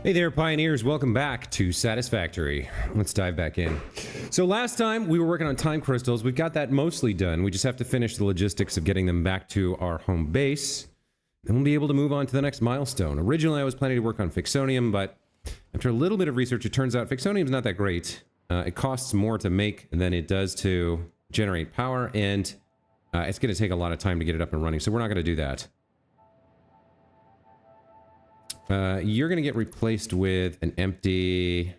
Hey there, pioneers. Welcome back to Satisfactory. Let's dive back in. So last time we were working on time crystals. We've got that mostly done. We just have to finish the logistics of getting them back to our home base. Then we'll be able to move on to the next milestone. Originally, I was planning to work on Fixonium, but after a little bit of research, it turns out Fixonium is not that great. It costs more to make than it does to generate power, and it's going to take a lot of time to get it up and running, so we're not going to do that. You're going to get replaced with an empty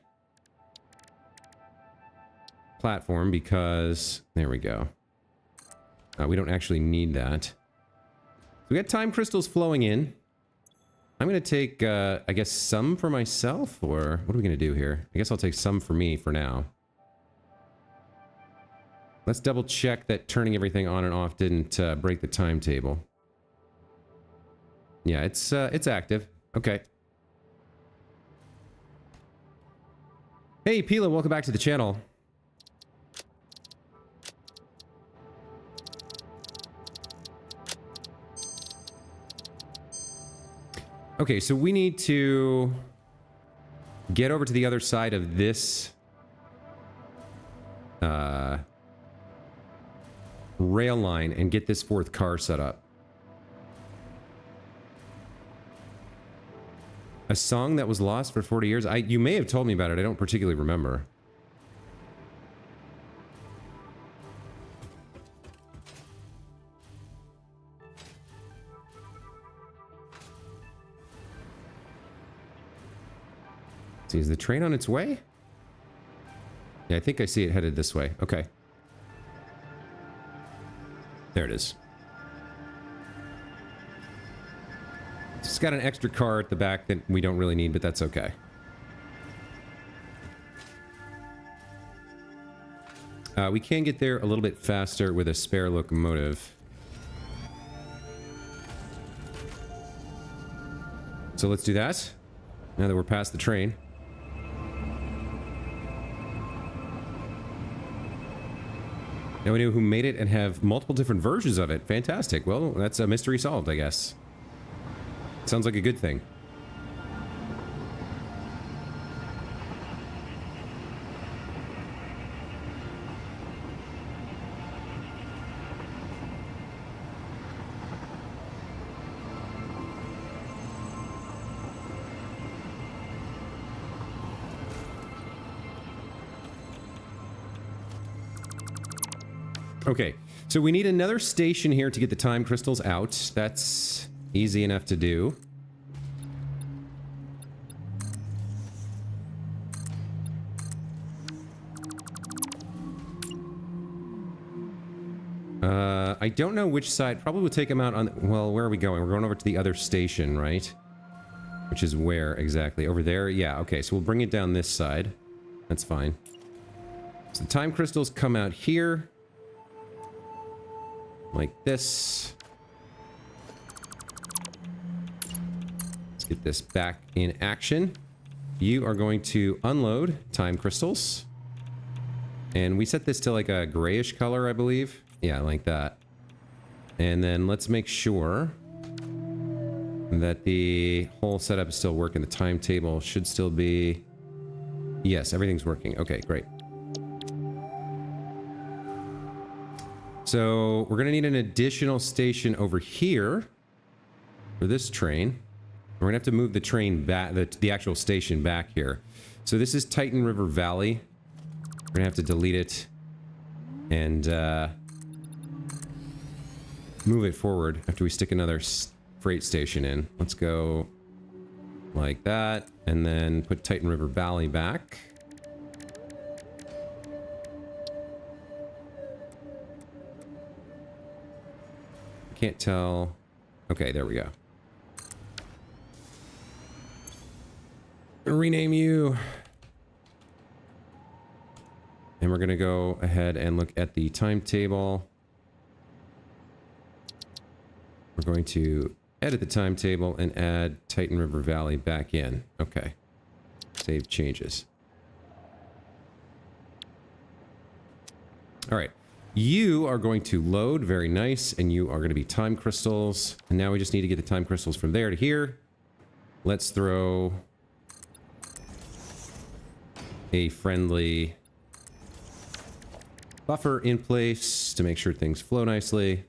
platform because... There we go. We don't actually need that. So we got time crystals flowing in. I'm going to take, I guess, some for myself, or what are we going to do here? I guess I'll take some for me for now. Let's double check that turning everything on and off didn't break the timetable. Yeah, it's active. Okay. Hey, Pila, welcome back to the channel. Okay, so we need to get over to the other side of this rail line and get this fourth car set up. A song that was lost for 40 years? You may have told me about it. I don't particularly remember. See, is the train on its way? Yeah, I think I see it headed this way. Okay. There it is. It's got an extra car at the back that we don't really need, but that's okay. We can get there a little bit faster with a spare locomotive. So let's do that, now that we're past the train. Now we know who made it and have multiple different versions of it. Fantastic. Well, that's a mystery solved, I guess. Sounds like a good thing. Okay, so we need another station here to get the time crystals out. That's easy enough to do. I don't know which side. Probably we'll take them out on... Well, where are we going? We're going over to the other station, right? Which is where exactly? Over there? Yeah, okay. So we'll bring it down this side. That's fine. So the time crystals come out here. Like this. Let's get this back in action. You are going to unload time crystals. And we set this to like a grayish color, I believe. Yeah, like that. And then let's make sure that the whole setup is still working. The timetable should still be... Yes, everything's working. Okay, great. So we're going to need an additional station over here for this train. We're going to have to move the train back, the actual station back here. So this is Titan River Valley. We're going to have to delete it and move it forward after we stick another freight station in. Let's go like that, and then put Titan River Valley back. Can't tell. Okay, there we go. Rename you. And we're going to go ahead and look at the timetable. We're going to edit the timetable and add Titan River Valley back in. Okay. Save changes. All right. You are going to load. Very nice. And you are going to be time crystals. And now we just need to get the time crystals from there to here. Let's throw a friendly buffer in place to make sure things flow nicely.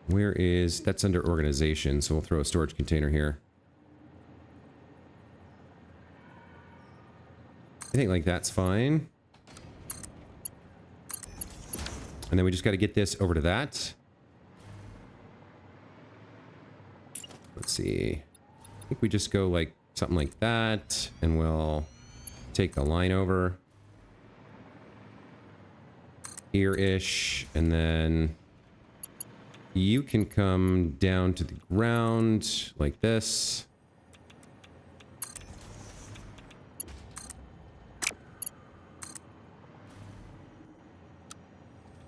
Where is... That's under organization, so we'll throw a storage container here. I think like that's fine. And then we just got to get this over to that. Let's see. I think we just go like something like that, and we'll take the line over here-ish, and then you can come down to the ground like this.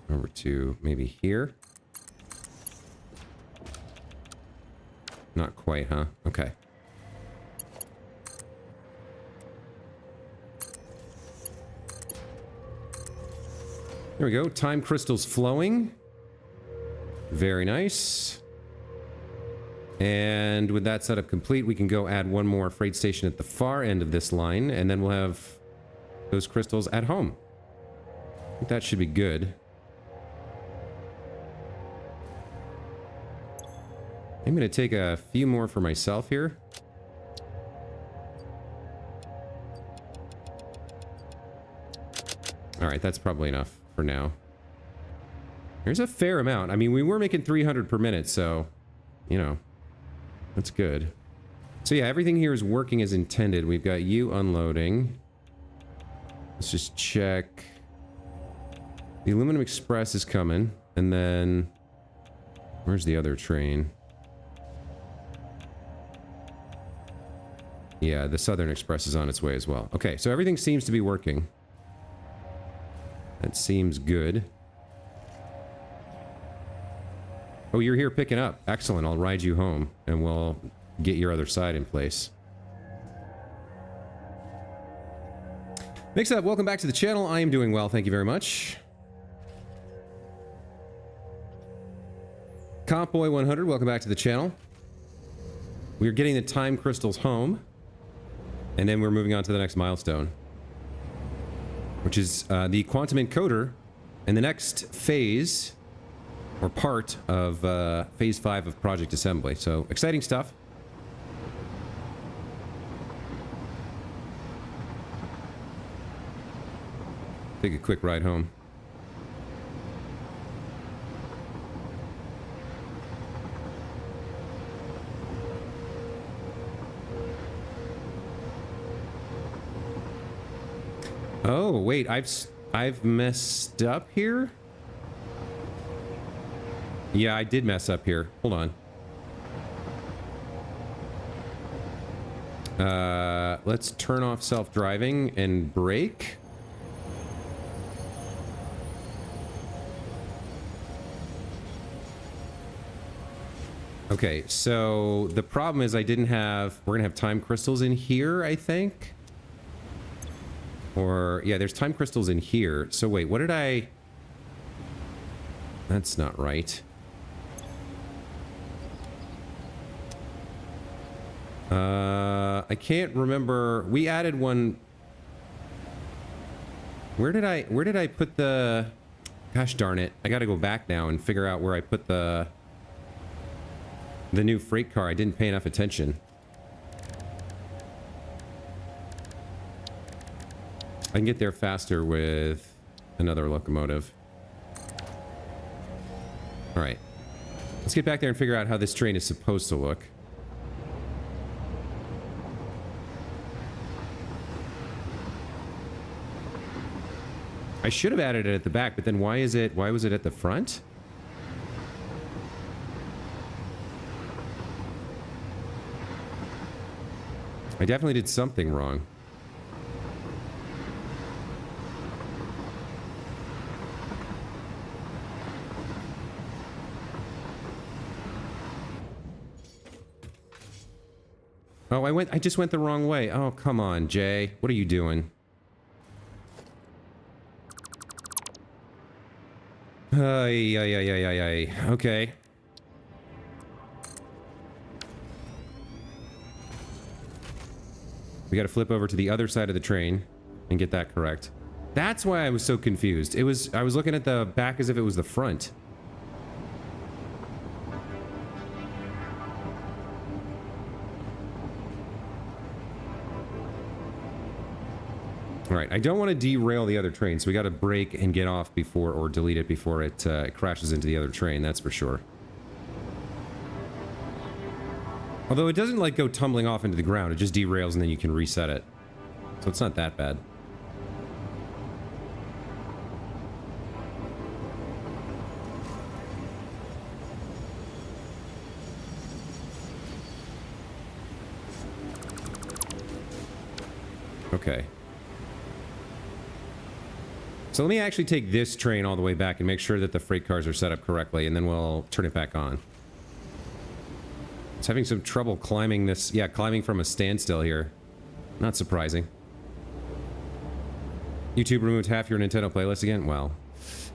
Over to maybe here. Not quite, huh? Okay. There we go. Time crystals flowing. Very nice. And with that setup complete, we can go add one more freight station at the far end of this line, and then we'll have those crystals at home. I think that should be good. I'm going to take a few more for myself here. Alright, that's probably enough for now. There's a fair amount. I mean, we were making 300 per minute, so, you know, that's good. So yeah, everything here is working as intended. We've got you unloading. Let's just check. The Aluminum Express is coming, and then... Where's the other train? Yeah, the Southern Express is on its way as well. Okay, so everything seems to be working. That seems good. Oh, you're here picking up. Excellent. I'll ride you home, and we'll get your other side in place. Mix up, welcome back to the channel. I am doing well, thank you very much. Compboy 100, welcome back to the channel. We're getting the time crystals home. And then we're moving on to the next milestone, which is the quantum encoder and the next phase or part of phase 5 of Project Assembly. So exciting stuff. Take a quick ride home. Oh, wait, I've messed up here? Yeah, I did mess up here. Hold on. Let's turn off self-driving and brake. Okay, so the problem is I didn't have... We're gonna have time crystals in here, I think. Or, yeah, there's time crystals in here. So wait, what did I... That's not right. I can't remember. We added one... Where did I put the... Gosh darn it. I gotta go back now and figure out where I put the new freight car. I didn't pay enough attention. I can get there faster with another locomotive. Alright. Let's get back there and figure out how this train is supposed to look. I should have added it at the back, but then why was it at the front? I definitely did something wrong. Oh, I just went the wrong way. Oh, come on, Jay. What are you doing? Okay. We got to flip over to the other side of the train and get that correct. That's why I was so confused. I was looking at the back as if it was the front. All right, I don't want to derail the other train, so we got to brake and get off before, or delete it before it crashes into the other train, that's for sure. Although it doesn't, like, go tumbling off into the ground, it just derails and then you can reset it. So it's not that bad. Okay. So let me actually take this train all the way back and make sure that the freight cars are set up correctly, and then we'll turn it back on. It's having some trouble climbing this. Yeah, climbing from a standstill here. Not surprising. YouTube removed half your Nintendo playlist again? Well,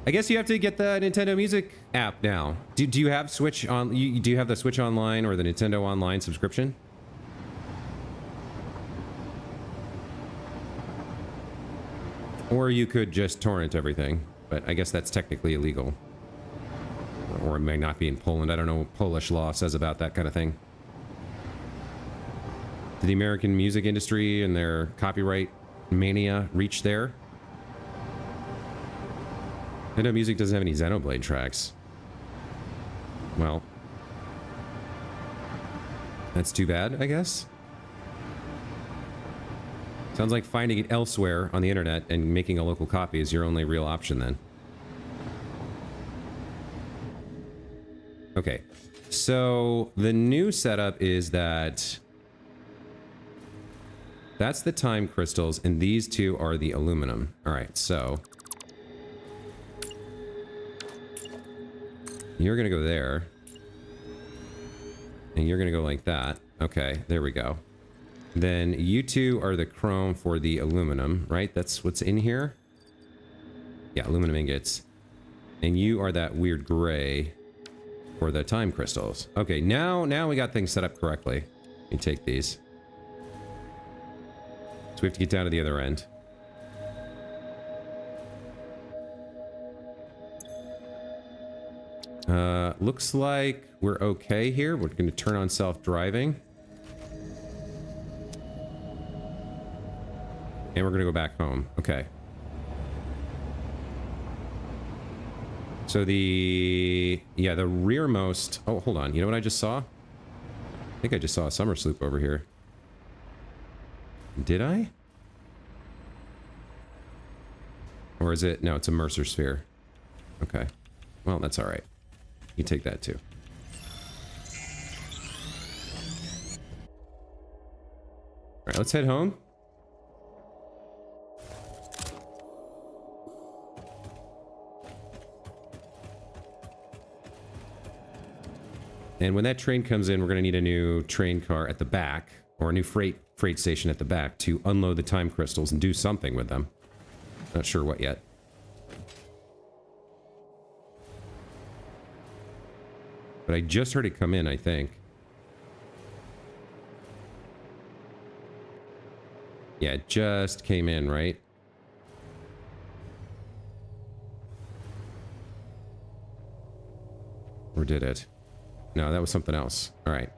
I guess you have to get the Nintendo Music app now. Do you have Switch on? Do you have the Switch Online or the Nintendo Online subscription? Or you could just torrent everything, but I guess that's technically illegal. Or it may not be in Poland. I don't know what Polish law says about that kind of thing. Did the American music industry and their copyright mania reach there? Nintendo Music doesn't have any Xenoblade tracks. Well, that's too bad, I guess. Sounds like finding it elsewhere on the internet and making a local copy is your only real option then. Okay, so the new setup is that that's the time crystals and these two are the aluminum. All right, so you're gonna go there and you're gonna go like that. Okay, there we go. Then you two are the chrome for the aluminum, right? That's what's in here? Yeah, aluminum ingots. And you are that weird gray for the time crystals. Okay, now we got things set up correctly. Let me take these. So we have to get down to the other end. Looks like we're okay here. We're going to turn on self-driving. And we're going to go back home. Okay. So the rearmost... Oh, hold on. You know what I just saw? I think I just saw a summer sloop over here. Did I? Or is it... No, it's a Mercer sphere. Okay. Well, that's all right. You take that too. All right, let's head home. And when that train comes in, we're going to need a new train car at the back, or a new freight station at the back to unload the time crystals and do something with them. Not sure what yet. But I just heard it come in, I think. Yeah, it just came in, right? Or did it? No, that was something else. All right.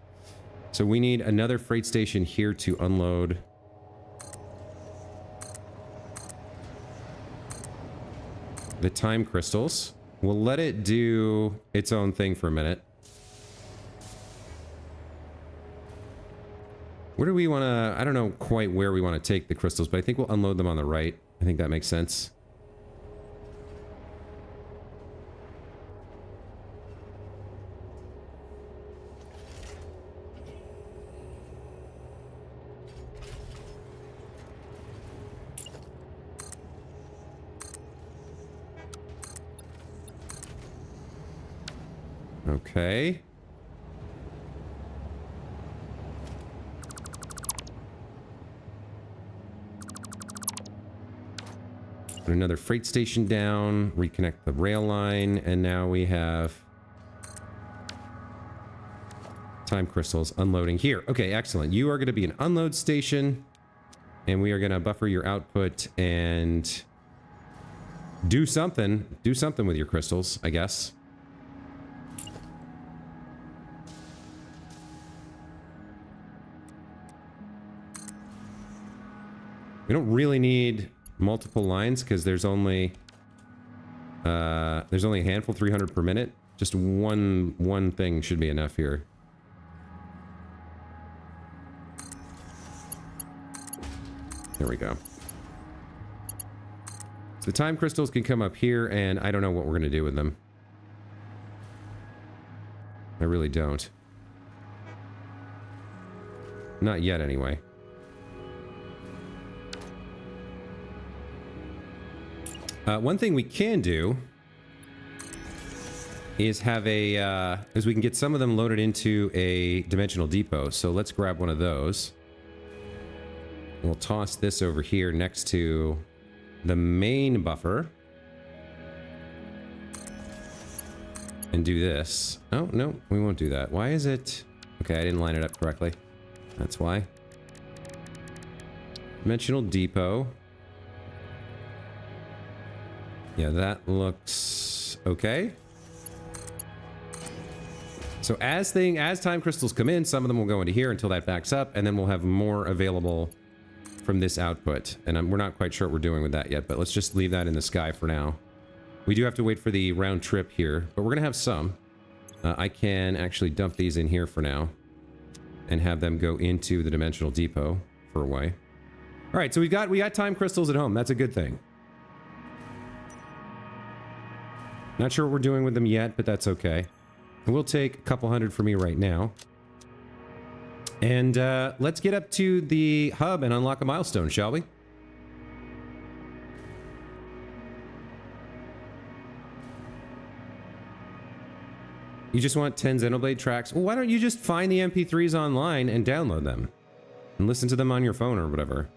So we need another freight station here to unload. The time crystals. We'll let it do its own thing for a minute. Where do we want to... I don't know quite where we want to take the crystals, but I think we'll unload them on the right. I think that makes sense. Okay. Put another freight station down, reconnect the rail line, and now we have time crystals unloading here. Okay, excellent. You are going to be an unload station. And we are going to buffer your output and do something. Do something with your crystals, I guess. We don't really need multiple lines because there's only a handful, 300 per minute. Just one thing should be enough here. There we go. So the time crystals can come up here, and I don't know what we're going to do with them. I really don't. Not yet, anyway. One thing we can do is have is we can get some of them loaded into a dimensional depot. So let's grab one of those. We'll toss this over here next to the main buffer. And do this. Oh, no, we won't do that. Why is it... Okay, I didn't line it up correctly. That's why. Dimensional depot. Yeah, that looks okay. So as time crystals come in, some of them will go into here until that backs up, and then we'll have more available from this output. And we're not quite sure what we're doing with that yet, but let's just leave that in the sky for now. We do have to wait for the round trip here, but we're gonna have some. I can actually dump these in here for now and have them go into the dimensional depot for a way. All right, so we got time crystals at home. That's a good thing. Not sure what we're doing with them yet, but that's okay. We'll take a couple hundred for me right now. And let's get up to the hub and unlock a milestone, shall we? You just want 10 Xenoblade tracks? Well, why don't you just find the MP3s online and download them? And listen to them on your phone or whatever.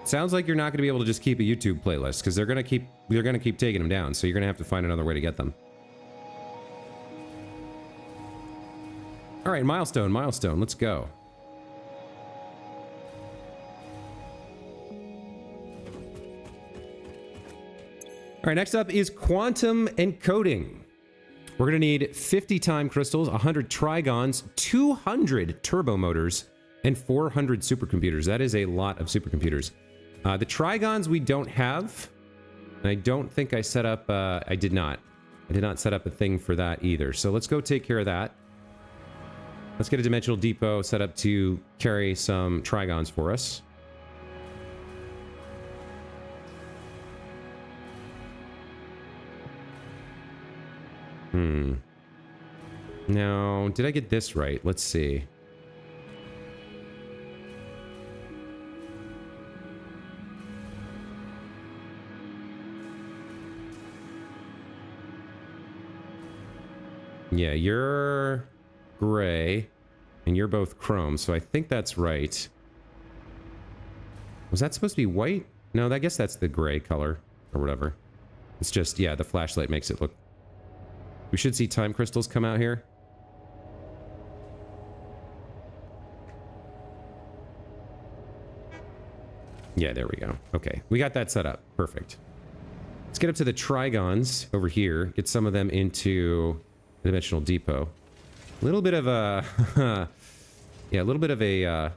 Sounds like you're not going to be able to just keep a YouTube playlist, because they're going to keep taking them down, so you're going to have to find another way to get them. All right, milestone, let's go. All right, next up is quantum encoding. We're going to need 50 time crystals, 100 trigons, 200 turbo motors, and 400 supercomputers. That is a lot of supercomputers. The trigons we don't have, and I don't think I set up, I did not set up a thing for that either. So let's go take care of that. Let's get a dimensional depot set up to carry some trigons for us. Now, did I get this right? Let's see. Yeah, you're gray, and you're both chrome, so I think that's right. Was that supposed to be white? No, I guess that's the gray color, or whatever. It's just, yeah, the flashlight makes it look... We should see time crystals come out here. Yeah, there we go. Okay, we got that set up. Perfect. Let's get up to the trigons over here, get some of them into the dimensional depot. A little bit of a... yeah, a little bit of a...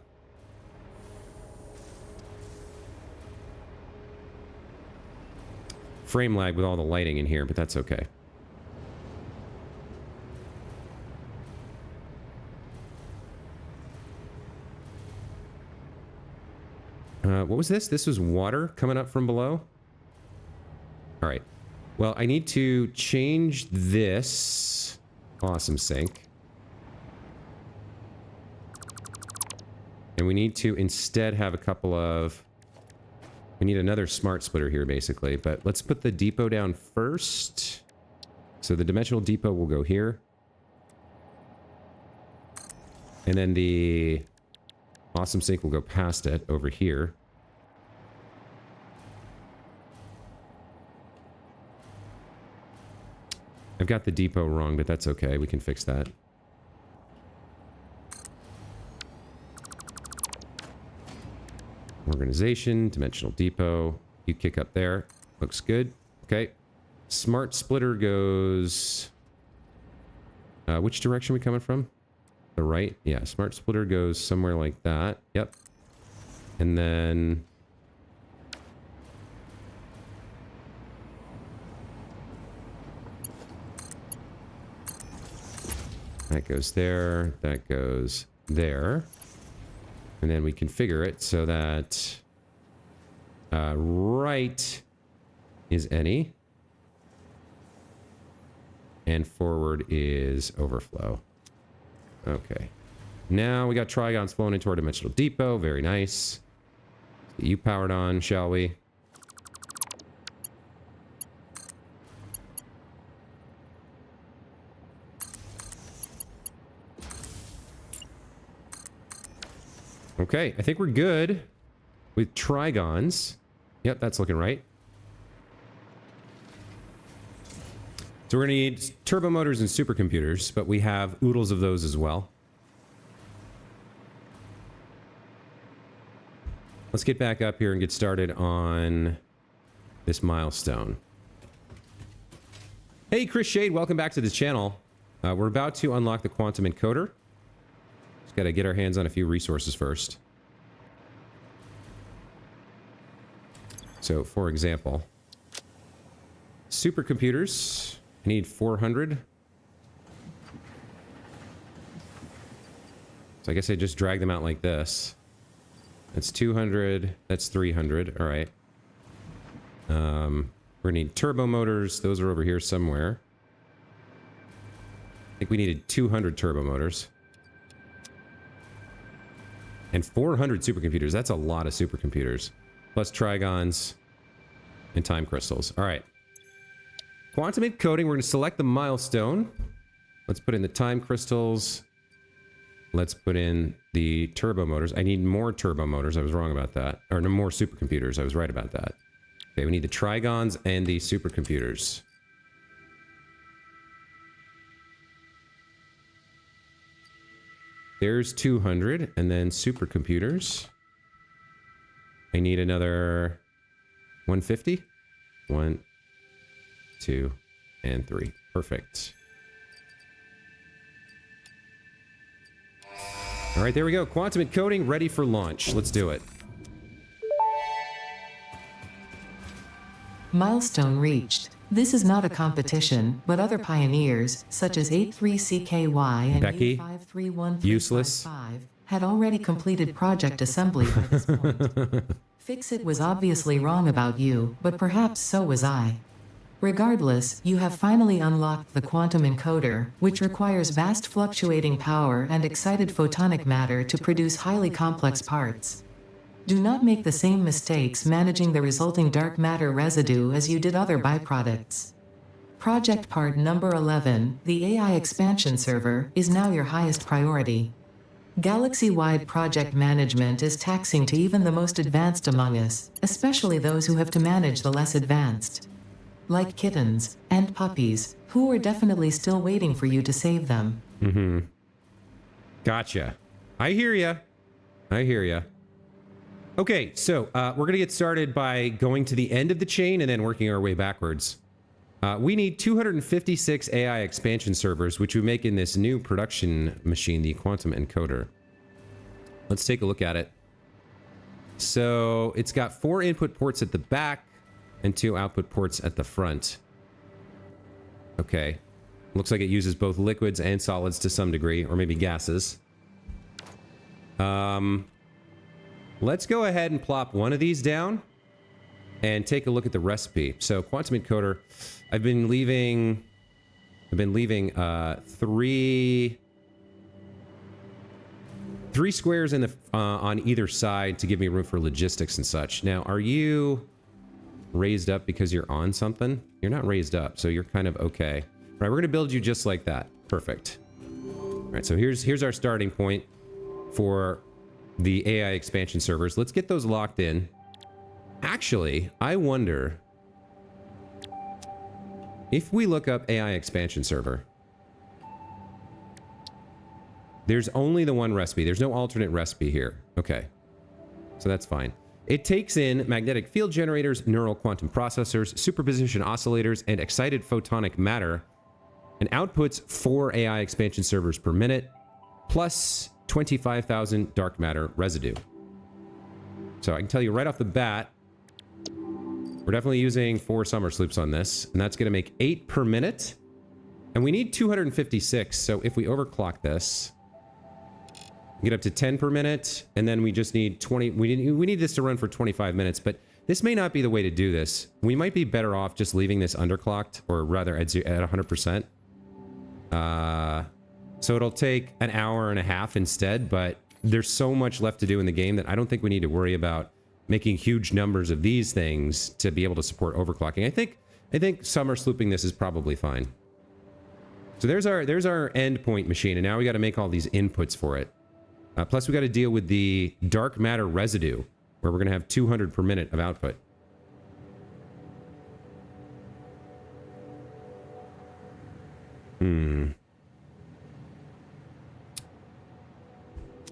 frame lag with all the lighting in here, but that's okay. What was this? This was water coming up from below? All right. Well, I need to change this. Awesome sink. And we need to instead have a couple of... We need another smart splitter here, basically. But let's put the depot down first. So the dimensional depot will go here. And then the awesome sink will go past it over here. I've got the depot wrong, but that's okay. We can fix that. Organization, dimensional depot. You kick up there. Looks good. Okay. Smart splitter goes... which direction are we coming from? The right? Yeah, smart splitter goes somewhere like that. Yep. And then... that goes there. That goes there. And then we configure it so that right is any. And forward is overflow. Okay. Now we got trigons flowing into our dimensional depot. Very nice. Get you powered on, shall we? Okay, I think we're good with trigons. Yep, that's looking right. So we're going to need turbo motors and supercomputers, but we have oodles of those as well. Let's get back up here and get started on this milestone. Hey, Chris Shade, welcome back to the channel. We're about to unlock the quantum encoder. Just got to get our hands on a few resources first. So, for example, supercomputers. I need 400. So I guess I just drag them out like this. That's 200. That's 300. All right. We're gonna need turbo motors. Those are over here somewhere. I think we needed 200 turbo motors. And 400 supercomputers. That's a lot of supercomputers. Plus trigons and time crystals. All right. Quantum encoding, we're going to select the milestone. Let's put in the time crystals. Let's put in the turbo motors. I need more turbo motors. I was wrong about that. Or no, more supercomputers. I was right about that. Okay, we need the trigons and the supercomputers. There's 200. And then supercomputers. I need another 150. 1, 2, and 3. Perfect. All right, there we go. Quantum encoding ready for launch. Let's do it. Milestone reached. This is not a competition, but other pioneers, such as 83CKY and Becky, 531 useless. had already completed project assembly by this point. Fix-It was obviously wrong about you, but perhaps so was I. Regardless, you have finally unlocked the quantum encoder, which requires vast fluctuating power and excited photonic matter to produce highly complex parts. Do not make the same mistakes managing the resulting dark matter residue as you did other byproducts. Project part number 11, the AI expansion server, is now your highest priority. Galaxy-wide project management is taxing to even the most advanced among us, especially those who have to manage the less advanced. Like kittens and puppies, who are definitely still waiting for you to save them. Mm-hmm. Gotcha. I hear ya. I hear ya. Okay, so we're going to get started by going to the end of the chain and then working our way backwards. We need 256 AI expansion servers, which we make in this new production machine, the quantum encoder. Let's take a look at it. So it's got 4 input ports at the back and 2 output ports at the front. Okay. Looks like it uses both liquids and solids to some degree, or maybe gases. Let's go ahead and plop one of these down and take a look at the recipe. So quantum encoder, I've been leaving 3 squares in the on either side to give me room for logistics and such. Now, are you raised up because you're on something? You're not raised up, so you're kind of okay. All right, we're gonna build you just like that. Perfect. All right, so here's our starting point for the AI expansion servers. Let's get those locked in. Actually, I wonder if we look up AI expansion server. There's only the one recipe. There's no alternate recipe here. Okay. So that's fine. It takes in magnetic field generators, neural quantum processors, superposition oscillators, and excited photonic matter, and outputs 4 AI expansion servers per minute, plus 25,000 dark matter residue. So I can tell you right off the bat, we're definitely using 4 summer sloops on this, and that's going to make 8 per minute. And we need 256, so if we overclock this, get up to 10 per minute, and then we just need 20. We need this to run for 25 minutes, but this may not be the way to do this. We might be better off just leaving this underclocked, or rather at 100%. So it'll take an hour and a half instead, but there's so much left to do in the game that I don't think we need to worry about making huge numbers of these things to be able to support overclocking. I think summer slooping this is probably fine. So there's our endpoint machine, and now we got to make all these inputs for it. Plus we got to deal with the dark matter residue, where we're going to have 200 per minute of output.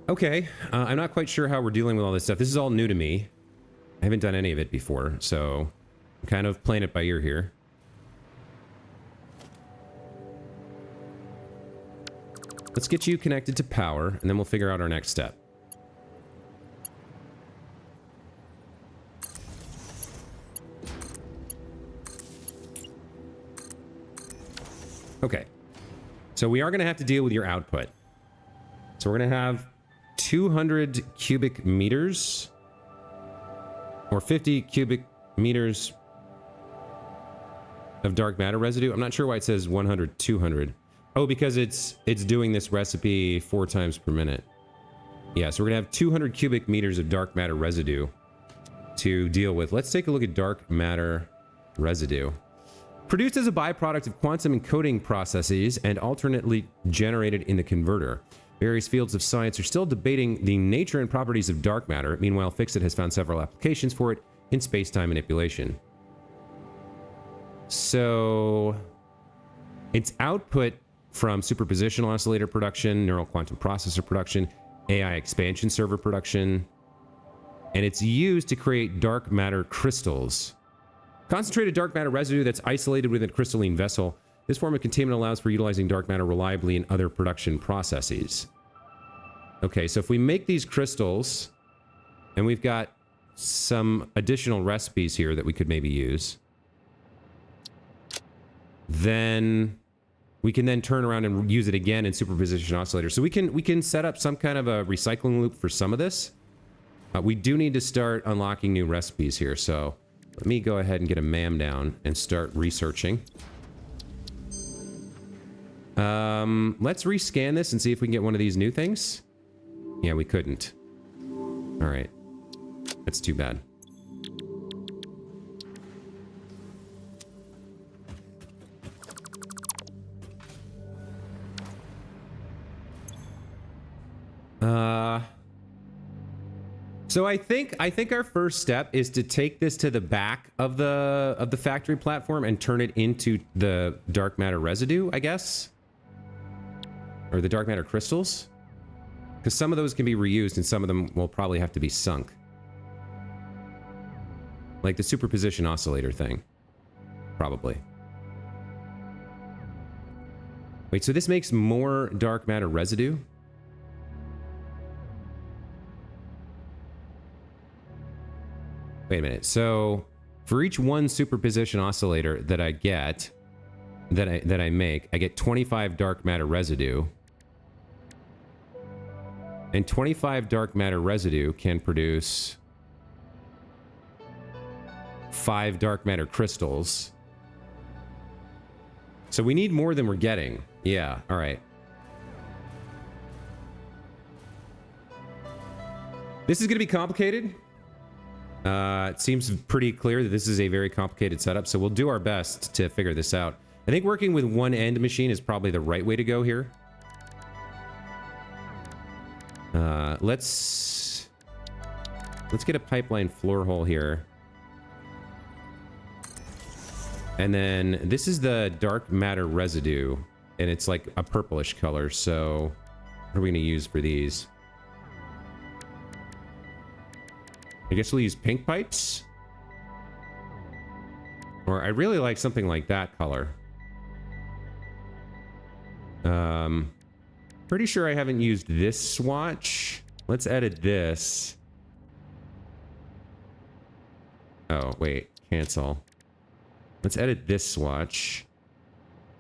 Okay, I'm not quite sure how we're dealing with all this stuff. This is all new to me. I haven't done any of it before, so I'm kind of playing it by ear here. Let's get you connected to power, and then we'll figure out our next step. Okay, so we are going to have to deal with your output. So we're going to have 200 cubic meters, or 50 cubic meters of dark matter residue. I'm not sure why it says 100, 200. Oh, because it's doing this recipe 4 times per minute. Yeah, so we're gonna have 200 cubic meters of dark matter residue to deal with. Let's take a look at dark matter residue. Produced as a byproduct of quantum encoding processes and alternately generated in the converter. Various fields of science are still debating the nature and properties of dark matter. Meanwhile, Fixit has found several applications for it in space-time manipulation. So its output from superpositional oscillator production, neural quantum processor production, AI expansion server production, and it's used to create dark matter crystals. Concentrated dark matter residue that's isolated within a crystalline vessel. This form of containment allows for utilizing dark matter reliably in other production processes. Okay, so if we make these crystals, and we've got some additional recipes here that we could maybe use, then we can then turn around and use it again in superposition oscillator. So we can set up some kind of a recycling loop for some of this. We do need to start unlocking new recipes here, so let me go ahead and get a MAM down and start researching. Let's rescan this and see if we can get one of these new things. Yeah, we couldn't. All right. That's too bad. So I think our first step is to take this to the back of the factory platform and turn it into the dark matter residue, I guess. Or the dark matter crystals. Because some of those can be reused and some of them will probably have to be sunk. Like the superposition oscillator thing. Probably. Wait, so this makes more dark matter residue? Wait a minute. So for each one superposition oscillator that I get, that I make, I get 25 dark matter residue. And 25 dark matter residue can produce 5 dark matter crystals. So we need more than we're getting. Yeah, all right. This is going to be complicated. It seems pretty clear that this is a very complicated setup, so we'll do our best to figure this out. I think working with one end machine is probably the right way to go here. Let's get a pipeline floor hole here. And then this is the dark matter residue, and it's like a purplish color, so what are we going to use for these? I guess we'll use pink pipes. Or I really like something like that color. Pretty sure I haven't used this swatch. Let's edit this. Oh, wait. Cancel. Let's edit this swatch.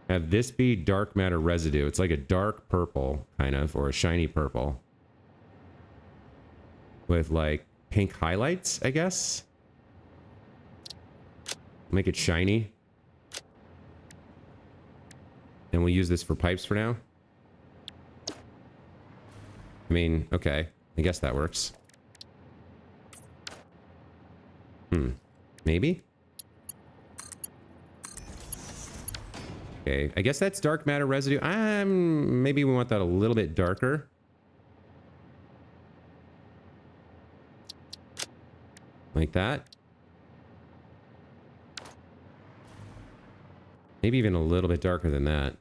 Have this be dark matter residue. It's like a dark purple, kind of, or a shiny purple. With, like, pink highlights, I guess? Make it shiny. And we'll use this for pipes for now. I mean, okay. I guess that works. Maybe? Okay, I guess that's dark matter residue. Maybe we want that a little bit darker. Like that. Maybe even a little bit darker than that.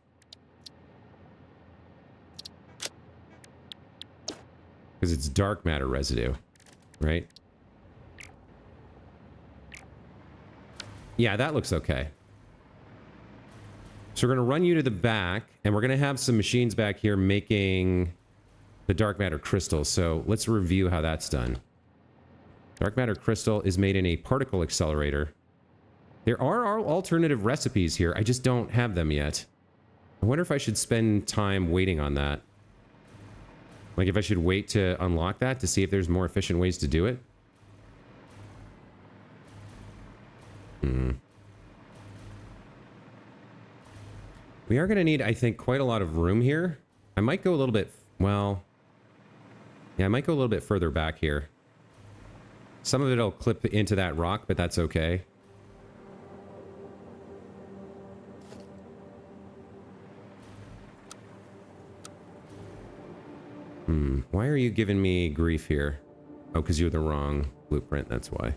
Because it's dark matter residue, right? Yeah, that looks okay. So we're going to run you to the back, and we're going to have some machines back here making the dark matter crystals. So let's review how that's done. Dark matter crystal is made in a particle accelerator. There are alternative recipes here. I just don't have them yet. I wonder if I should spend time waiting on that. Like if I should wait to unlock that to see if there's more efficient ways to do it. We are going to need, I think, quite a lot of room here. I might go a little bit, well... Yeah, I might go a little bit further back here. Some of it will clip into that rock, but that's okay. Why are you giving me grief here? Oh, because you're the wrong blueprint, that's why.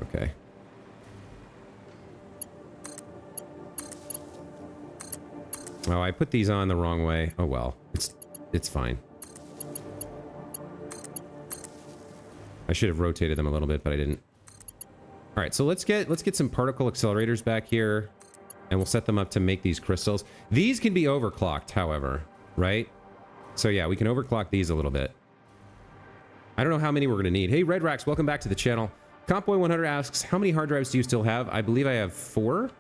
Okay. Oh, I put these on the wrong way. Oh well, it's fine. I should have rotated them a little bit, but I didn't. All right, so let's get some particle accelerators back here, and we'll set them up to make these crystals. These can be overclocked, however, right? So yeah, we can overclock these a little bit. I don't know how many we're going to need. Hey, Red Rax, welcome back to the channel. Compboy100 asks, how many hard drives do you still have? I believe I have 4.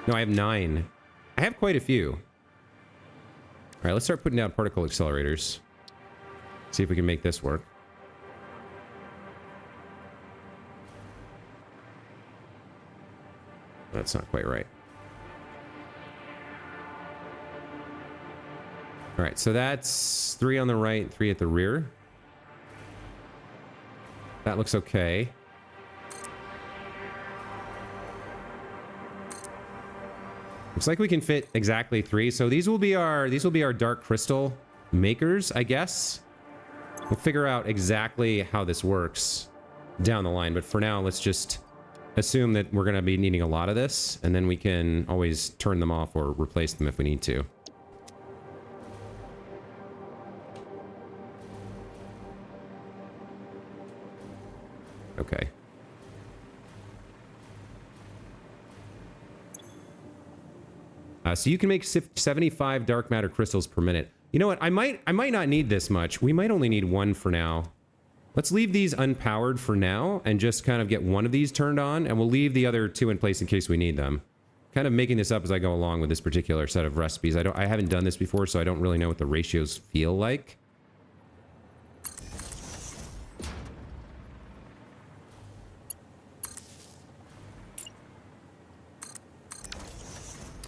No, I have 9. I have quite a few. All right, let's start putting down particle accelerators. See if we can make this work. That's not quite right. All right, so that's 3 on the right, 3 at the rear. That looks okay. Looks like we can fit exactly 3. So these will be our dark crystal makers, I guess. We'll figure out exactly how this works down the line, but for now, let's just assume that we're going to be needing a lot of this, and then we can always turn them off or replace them if we need to. Okay. So you can make 75 dark matter crystals per minute. You know what? I might not need this much. We might only need 1 for now. Let's leave these unpowered for now and just kind of get 1 of these turned on, and we'll leave the other 2 in place in case we need them. Kind of making this up as I go along with this particular set of recipes. I haven't done this before, so I don't really know what the ratios feel like.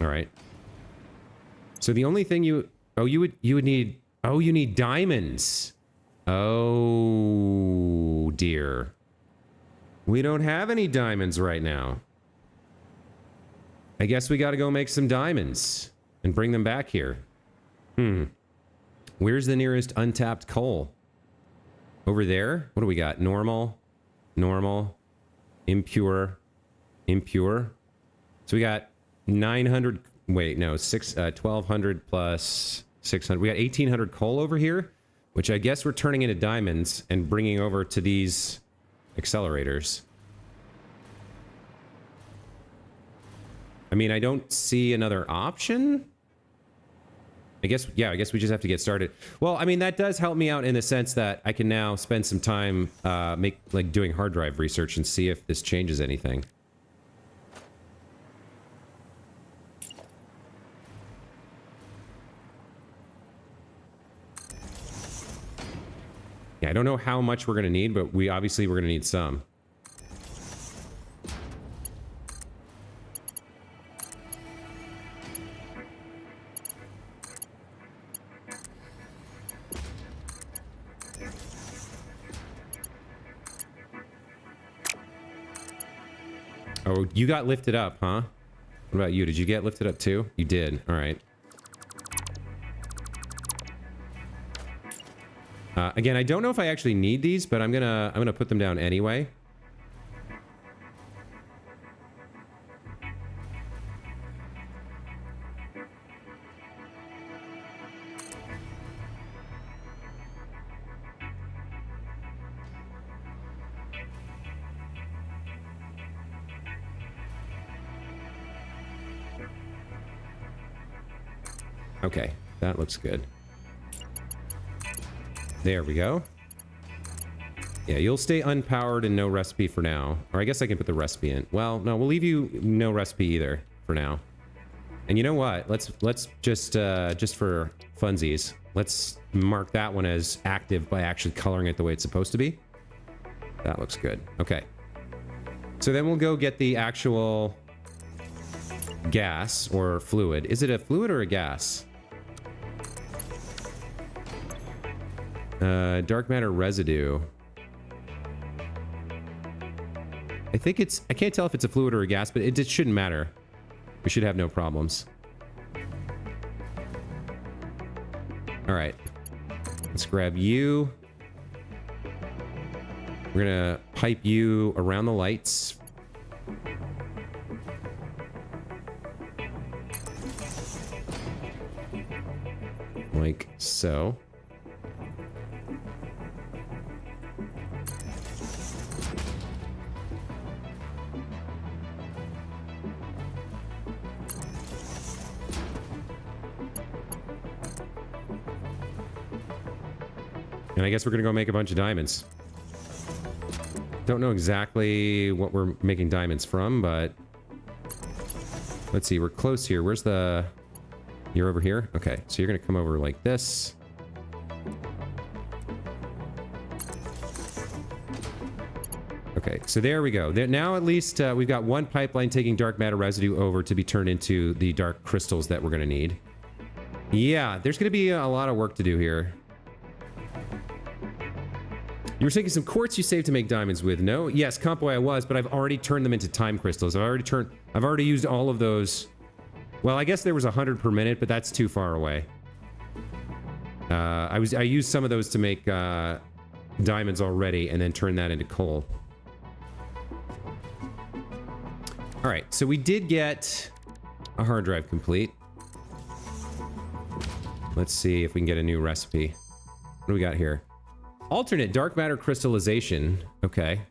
All right. So the only thing you would need, you need diamonds. Oh dear. We don't have any diamonds right now. I guess we got to go make some diamonds and bring them back here. Where's the nearest untapped coal? Over there? What do we got? Normal, normal, impure, impure. So we got 900, wait, no, 1200 plus 600. We got 1800 coal over here, which I guess we're turning into diamonds and bringing over to these accelerators. I mean, I don't see another option. I guess, yeah, I guess we just have to get started. Well, I mean, that does help me out in the sense that I can now spend some time doing hard drive research and see if this changes anything. Yeah, I don't know how much we're going to need, but we're going to need some. Oh, you got lifted up, huh? What about you? Did you get lifted up too? You did. All right. Again, I don't know if I actually need these, but I'm gonna put them down anyway. Okay, that looks good. There we go. Yeah, you'll stay unpowered and no recipe for now. Or I guess I can put the recipe in. Well, no, we'll leave you no recipe either for now. And you know what? Let's just for funsies, let's mark that one as active by actually coloring it the way it's supposed to be. That looks good. Okay. So then we'll go get the actual gas or fluid. Is it a fluid or a gas? Dark matter residue. I think it's... I can't tell if it's a fluid or a gas, but it shouldn't matter. We should have no problems. Alright. Let's grab you. We're gonna pipe you around the lights. Like so. And I guess we're gonna go make a bunch of diamonds. Don't know exactly what we're making diamonds from, but let's see, we're close here. Where's the... You're over here? Okay, so you're gonna come over like this. Okay, so there we go. Now at least we've got one pipeline taking dark matter residue over to be turned into the dark crystals that we're gonna need. Yeah, there's gonna be a lot of work to do here. You were taking some quartz you saved to make diamonds with. No? Yes, Compoy I was, but I've already turned them into time crystals. I've already used all of those. Well, I guess there was 100 per minute, but that's too far away. I used some of those to make diamonds already and then turn that into coal. All right, so we did get a hard drive complete. Let's see if we can get a new recipe. What do we got here? Alternate dark matter crystallization. Okay.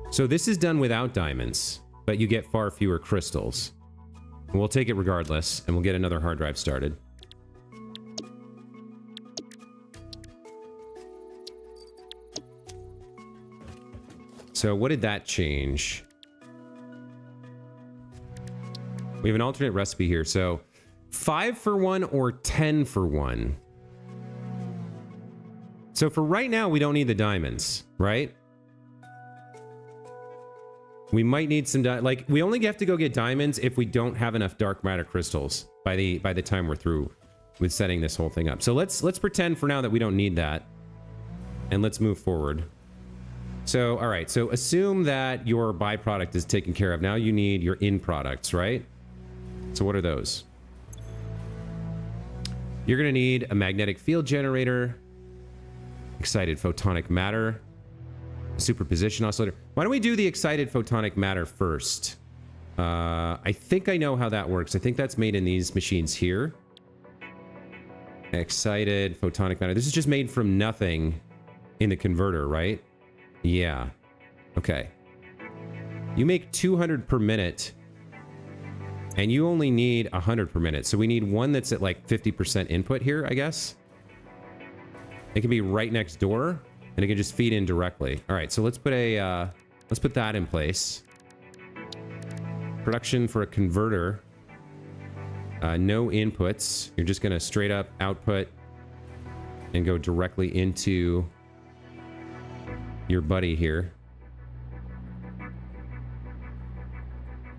So this is done without diamonds, but you get far fewer crystals. We'll take it regardless, and we'll get another hard drive started. So what did that change? We have an alternate recipe here. So 5 for 1 or 10 for 1. So for right now, we don't need the diamonds, right? We might need some, like, we only have to go get diamonds if we don't have enough dark matter crystals by the time we're through with setting this whole thing up. So let's pretend for now that we don't need that, and let's move forward. So, all right, so assume that your byproduct is taken care of. Now you need your in products, right? So what are those? You're gonna need a magnetic field generator, excited photonic matter, Superposition oscillator. Why don't we do the excited photonic matter first? I think I know how that works. I think that's made in these machines here. Excited photonic matter. This is just made from nothing in the converter, right? Yeah. Okay. You make 200 per minute, and you only need 100 per minute. So we need one that's at like 50% input here, I guess. It can be right next door, and it can just feed in directly. All right, so let's put that in place. Production for a converter. No inputs. You're just gonna straight up output and go directly into your buddy here.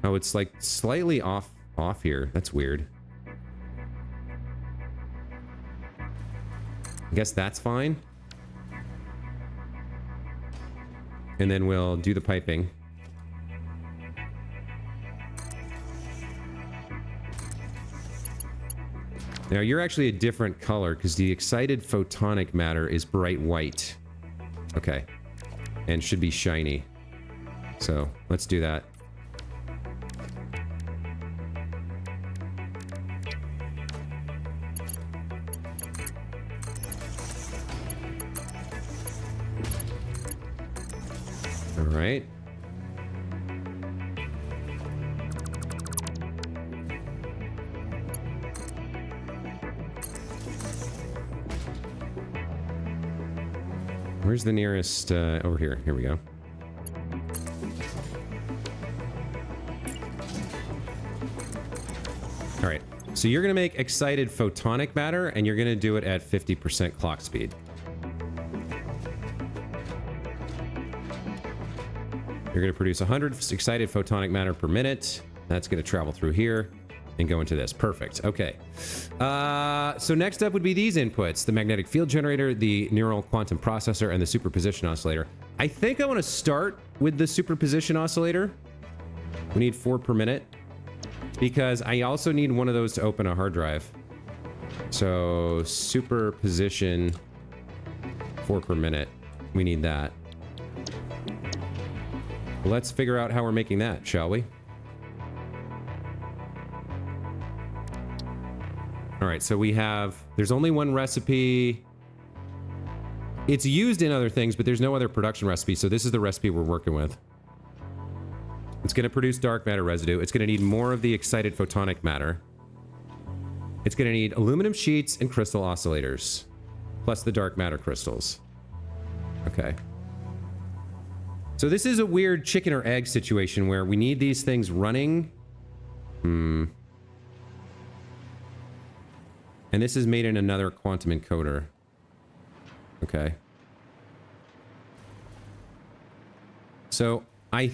Oh, it's like slightly off here. That's weird. I guess that's fine. And then we'll do the piping. Now you're actually a different color because the excited photonic matter is bright white. Okay. And should be shiny. So let's do that. All right. Where's the nearest, over here. Here we go. All right. So you're going to make excited photonic matter, and you're going to do it at 50% clock speed. You're going to produce 100 excited photonic matter per minute. That's going to travel through here and go into this. Perfect. Okay. So next up would be these inputs: the magnetic field generator, the neural quantum processor, and the superposition oscillator. I think I want to start with the superposition oscillator. We need 4 per minute because I also need one of those to open a hard drive. So superposition 4 per minute. We need that. Let's figure out how we're making that, shall we? All right, so we have, there's only one recipe. It's used in other things, but there's no other production recipe, so this is the recipe we're working with. It's going to produce dark matter residue. It's going to need more of the excited photonic matter. It's going to need aluminum sheets and crystal oscillators, plus the dark matter crystals. Okay. So this is a weird chicken or egg situation where we need these things running. And this is made in another quantum encoder. Okay. So I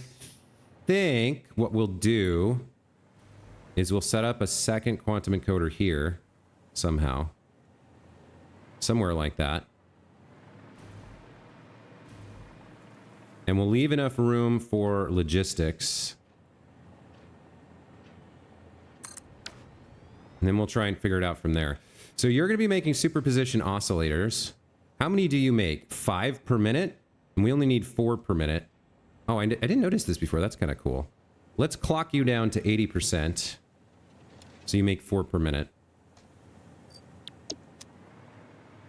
think what we'll do is we'll set up a second quantum encoder here somehow. Somewhere like that. And we'll leave enough room for logistics. And then we'll try and figure it out from there. So you're going to be making superposition oscillators. How many do you make? 5 per minute? And we only need 4 per minute. Oh, I didn't notice this before. That's kind of cool. Let's clock you down to 80%. So you make 4 per minute.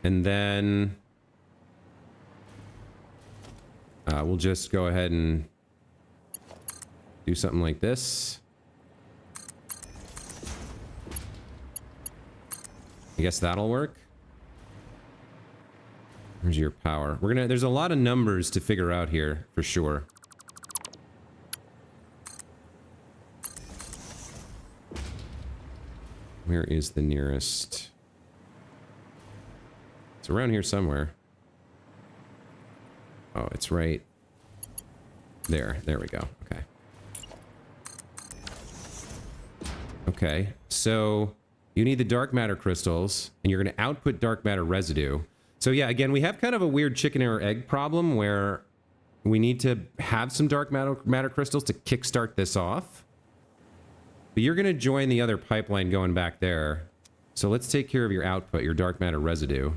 And then we'll just go ahead and do something like this. I guess that'll work. Where's your power? There's a lot of numbers to figure out here for sure. Where is the nearest? It's around here somewhere. Oh, it's right there. There we go. Okay. Okay, so you need the dark matter crystals, and you're going to output dark matter residue. So yeah, again, we have kind of a weird chicken or egg problem where we need to have some dark matter crystals to kickstart this off. But you're going to join the other pipeline going back there. So let's take care of your output, your dark matter residue,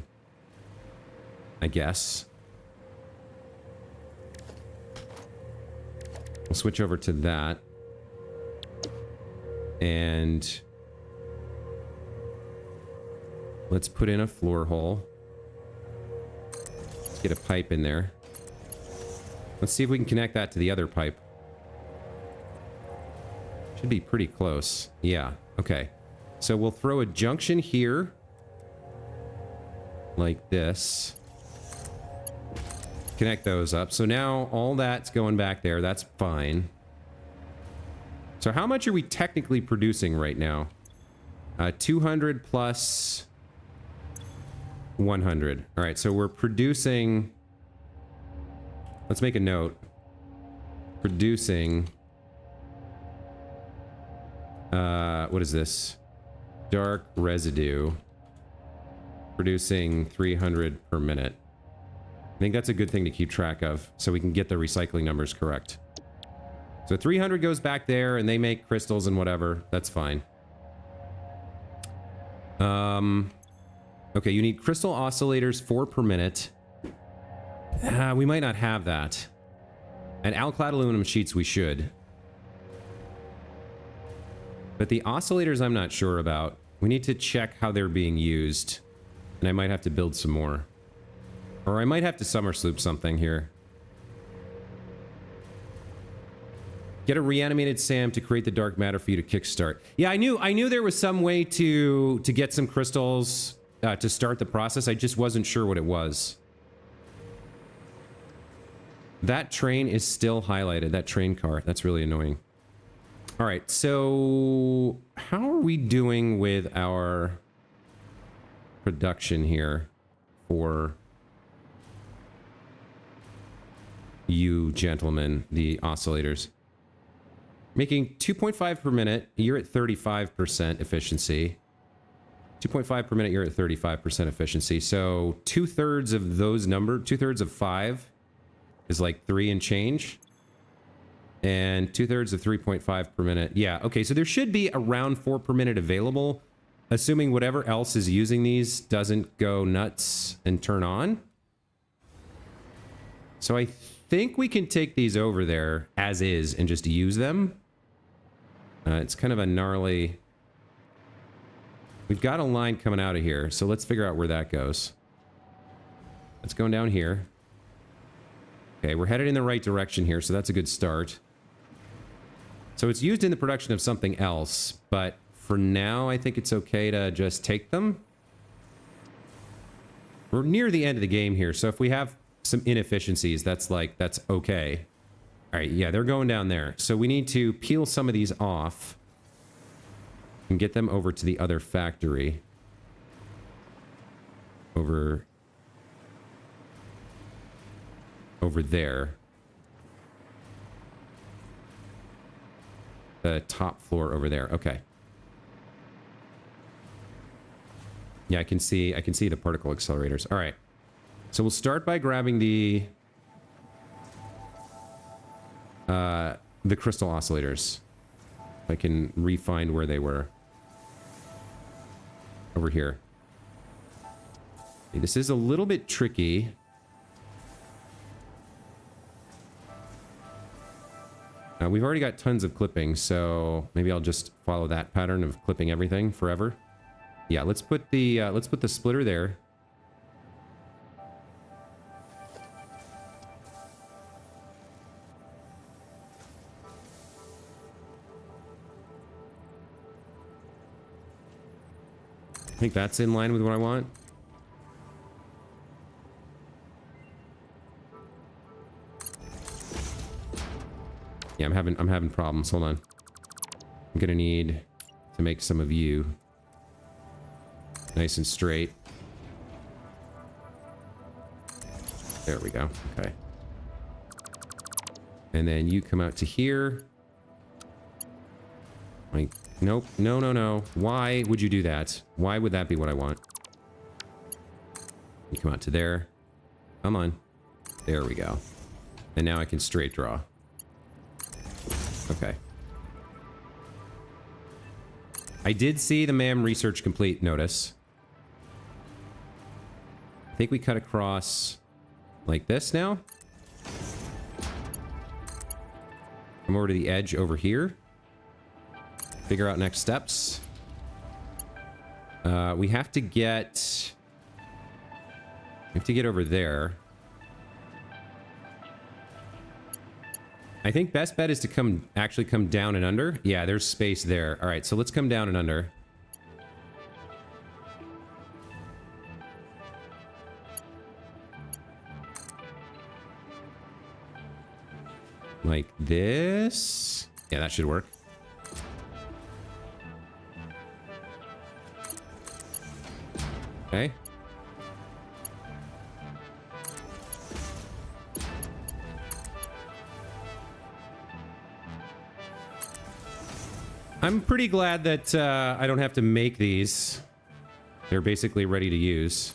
I guess. We'll switch over to that. And let's put in a floor hole. Let's get a pipe in there. Let's see if we can connect that to the other pipe. Should be pretty close. Yeah, okay. So we'll throw a junction here. Like this. Connect those up. So now all that's going back there. That's fine. So how much are we technically producing right now? 200 plus 100. All right, so we're producing... Let's make a note. Producing... what is this? Dark residue. Producing 300 per minute. I think that's a good thing to keep track of, so we can get the recycling numbers correct. So 300 goes back there, and they make crystals and whatever. That's fine. Okay, you need crystal oscillators 4 per minute. We might not have that. And alclad aluminum sheets we should. But the oscillators I'm not sure about. We need to check how they're being used. And I might have to build some more. Or I might have to summer sloop something here. Get a reanimated Sam to create the dark matter for you to kickstart. Yeah, I knew there was some way to get some crystals to start the process. I just wasn't sure what it was. That train is still highlighted. That train car. That's really annoying. All right, so how are we doing with our production here for you gentlemen, the oscillators? Making 2.5 per minute, you're at 35% efficiency. 2.5 per minute, you're at 35% efficiency. So 2/3 of those numbers, 2/3 of 5 is like 3 and change. And 2/3 of 3.5 per minute. Yeah, okay, so there should be around 4 per minute available, assuming whatever else is using these doesn't go nuts and turn on. So I think we can take these over there as is and just use them. It's kind of a gnarly... We've got a line coming out of here, so let's figure out where that goes. It's going down here. Okay, we're headed in the right direction here, so that's a good start. So it's used in the production of something else, but for now, I think it's okay to just take them. We're near the end of the game here, so if we have some inefficiencies, that's okay. All right, yeah, they're going down there. So we need to peel some of these off and get them over to the other factory. Over there. The top floor over there. Okay. Yeah, I can see the particle accelerators. All right. So we'll start by grabbing the crystal oscillators. If I can re-find where they were. Over here. Okay, this is a little bit tricky. We've already got tons of clipping, so maybe I'll just follow that pattern of clipping everything forever. Yeah, let's put the splitter there. I think that's in line with what I want. Yeah, I'm having problems. Hold on. I'm gonna need to make some of you nice and straight. There we go. Okay. And then you come out to here. Like, nope. No, no, no. Why would you do that? Why would that be what I want? You come out to there. Come on. There we go. And now I can straight draw. Okay. I did see the MAM research complete notice. I think we cut across like this now. Come Come over to the edge over here. Figure out next steps. We have to get over there. I think best bet is to actually come down and under. Yeah, there's space there. All right, so let's come down and under. Like this. Yeah, that should work. Okay. I'm pretty glad that I don't have to make these. They're basically ready to use.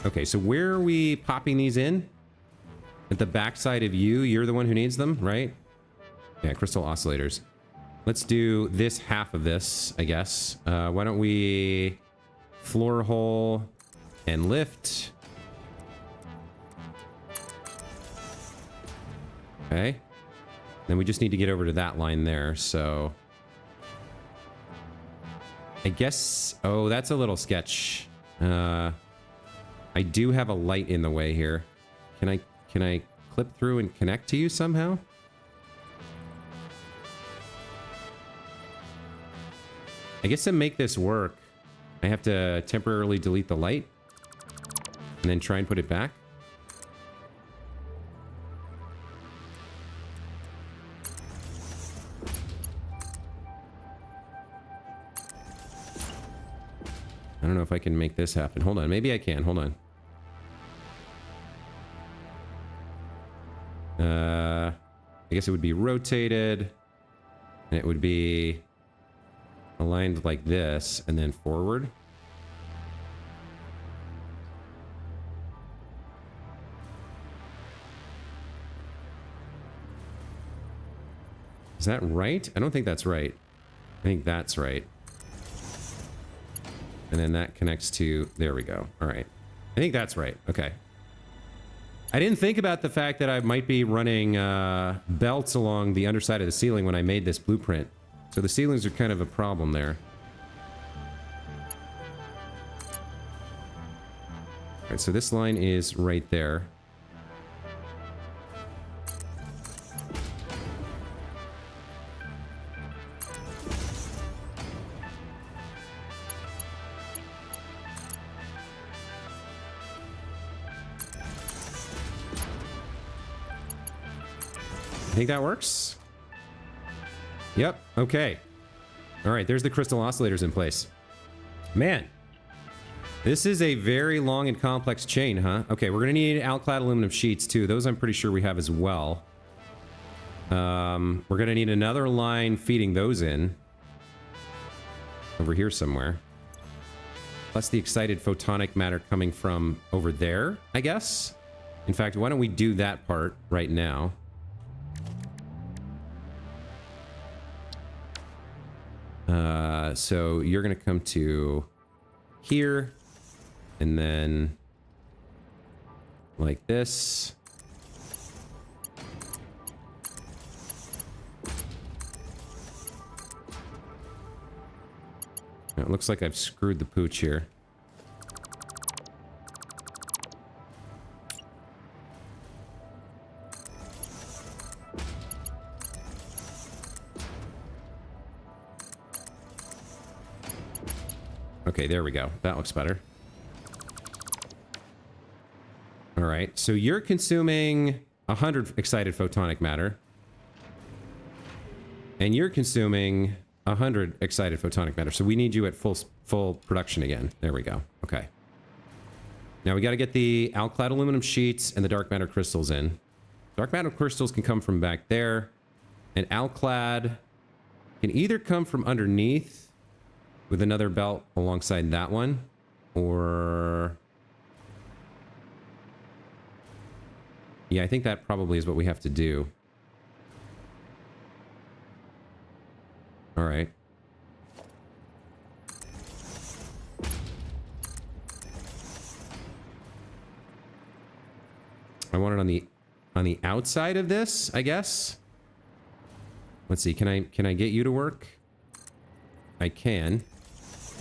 Okay, so where are we popping these in? At the backside of you? You're the one who needs them, right? Yeah, crystal oscillators. Let's do this half of this, I guess. Why don't we floor hole and lift? Okay. Then we just need to get over to that line there, so... I guess... Oh, that's a little sketch. I do have a light in the way here. Can I clip through and connect to you somehow? I guess to make this work, I have to temporarily delete the light and then try and put it back. I don't know if I can make this happen. Hold on, maybe I can. Hold on. I guess it would be rotated, and it would be aligned like this, and then forward. Is that right? I don't think that's right. I think that's right. And then that connects to... There we go. All right. I think that's right. Okay. I didn't think about the fact that I might be running belts along the underside of the ceiling when I made this blueprint. So the ceilings are kind of a problem there. All right, so this line is right there. I think that works. Yep. Okay. All right. There's the crystal oscillators in place. Man, this is a very long and complex chain, huh? Okay. We're going to need alclad aluminum sheets too. Those I'm pretty sure we have as well. We're going to need another line feeding those in. Over here somewhere. Plus the excited photonic matter coming from over there, I guess. In fact, why don't we do that part right now? So you're going to come to here, and then like this. Now, it looks like I've screwed the pooch here. Okay, there we go. That looks better. All right, so you're consuming 100 excited photonic matter. And you're consuming 100 excited photonic matter. So we need you at full production again. There we go. Okay. Now we got to get the alclad aluminum sheets and the dark matter crystals in. Dark matter crystals can come from back there. And alclad can either come from underneath with another belt alongside that one, or... Yeah, I think that probably is what we have to do. All right. I want it on the outside of this, I guess. Let's see. Can I get you to work? I can.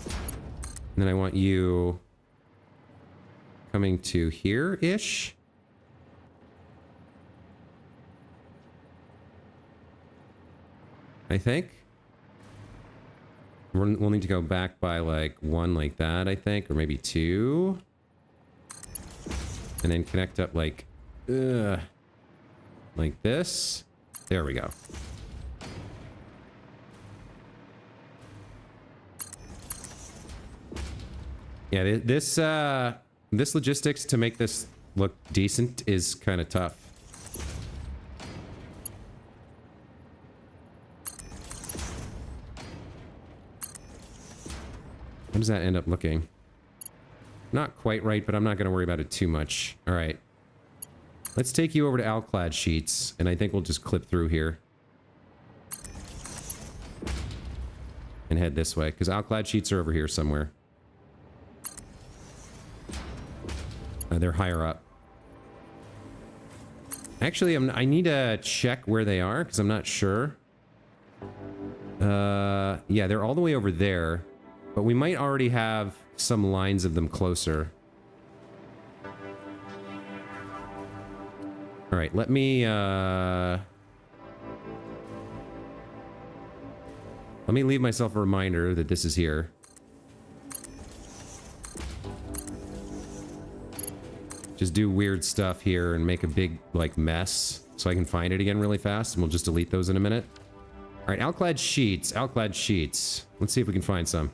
And then I want you coming to here-ish. I think. We'll need to go back by like 1 like that, I think, or maybe 2. And then connect up like this. There we go. Yeah, this logistics to make this look decent is kind of tough. How does that end up looking? Not quite right, but I'm not going to worry about it too much. All right. Let's take you over to Alclad sheets, and I think we'll just clip through here. And head this way, because Alclad sheets are over here somewhere. They're higher up. Actually, I need to check where they are, because I'm not sure. Yeah, they're all the way over there. But we might already have some lines of them closer. All right, let me leave myself a reminder that this is here. Just do weird stuff here and make a big, like, mess so I can find it again really fast, and we'll just delete those in a minute. All right, Alclad sheets, Alclad sheets. Let's see if we can find some.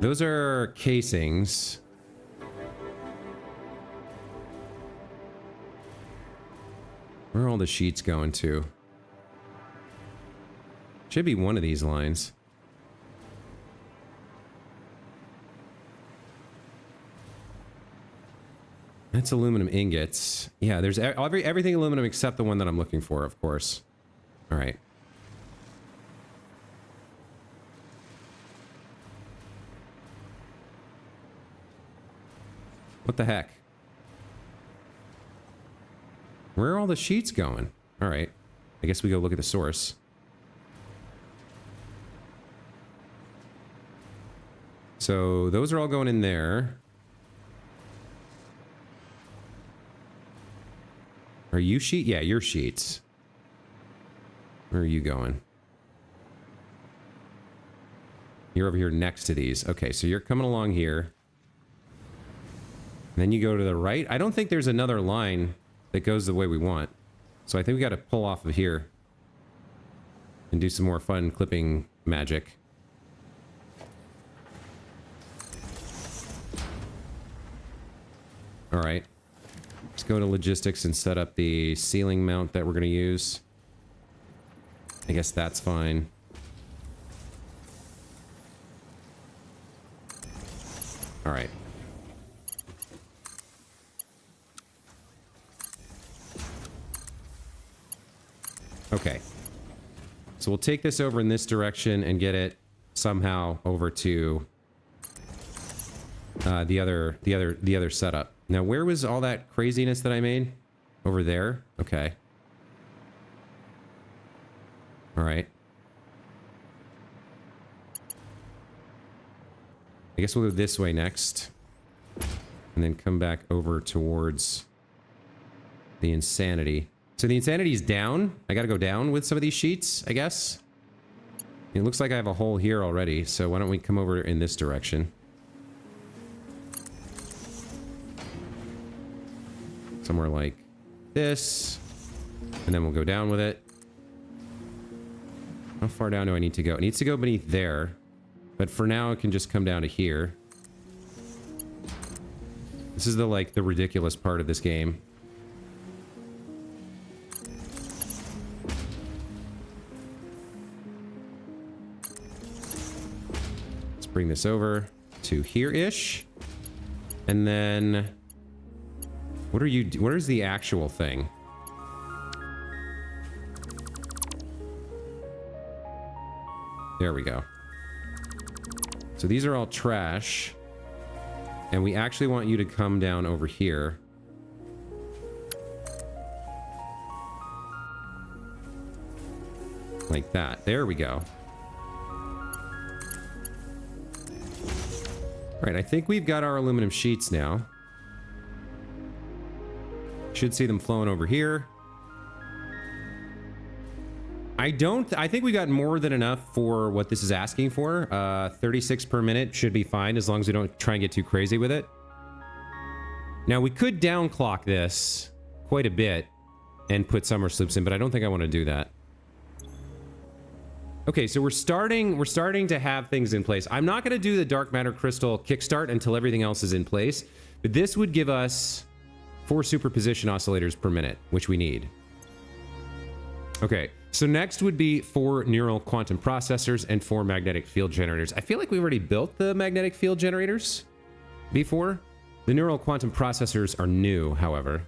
Those are casings. Where are all the sheets going to? Should be one of these lines. That's aluminum ingots. Yeah, there's everything aluminum except the one that I'm looking for, of course. All right. What the heck? Where are all the sheets going? All right. I guess we go look at the source. So those are all going in there. Are you sheet? Yeah, you're sheets. Where are you going? You're over here next to these. Okay, so you're coming along here. And then you go to the right. I don't think there's another line that goes the way we want. So I think we got to pull off of here and do some more fun clipping magic. All right. Let's go to logistics and set up the ceiling mount that we're going to use. I guess that's fine. All right. Okay. So we'll take this over in this direction and get it somehow over to the other setup. Now, where was all that craziness that I made? Over there? Okay. All right. I guess we'll go this way next. And then come back over towards the insanity. So the insanity is down. I gotta go down with some of these sheets, I guess. It looks like I have a hole here already, so why don't we come over in this direction? Somewhere like this. And then we'll go down with it. How far down do I need to go? It needs to go beneath there. But for now, it can just come down to here. This is the ridiculous part of this game. Let's bring this over to here-ish. And then... What are you... Where's the actual thing? There we go. So these are all trash. And we actually want you to come down over here. Like that. There we go. All right, I think we've got our aluminum sheets now. Should see them flowing over here. I think we got more than enough for what this is asking for. 36 per minute should be fine as long as we don't try and get too crazy with it. Now we could downclock this quite a bit and put summer sloops in, but I don't think I want to do that. Okay, so we're starting to have things in place. I'm not going to do the dark matter crystal kickstart until everything else is in place, but this would give us 4 superposition oscillators per minute, which we need. Okay, so next would be 4 neural quantum processors and 4 magnetic field generators. I feel like we already built the magnetic field generators before. The neural quantum processors are new, however.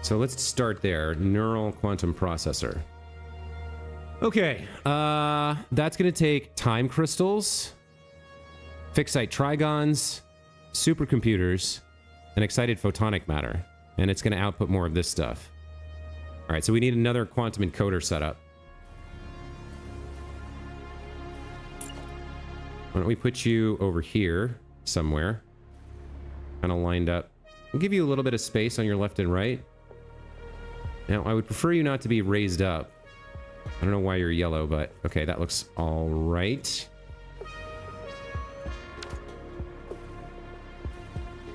So let's start there. Neural quantum processor. Okay, that's going to take time crystals, fixite trigons, supercomputers, and excited photonic matter. And it's going to output more of this stuff. All right, so we need another quantum encoder setup. Why don't we put you over here somewhere? Kind of lined up. I'll give you a little bit of space on your left and right. Now, I would prefer you not to be raised up. I don't know why you're yellow, but okay, that looks all right.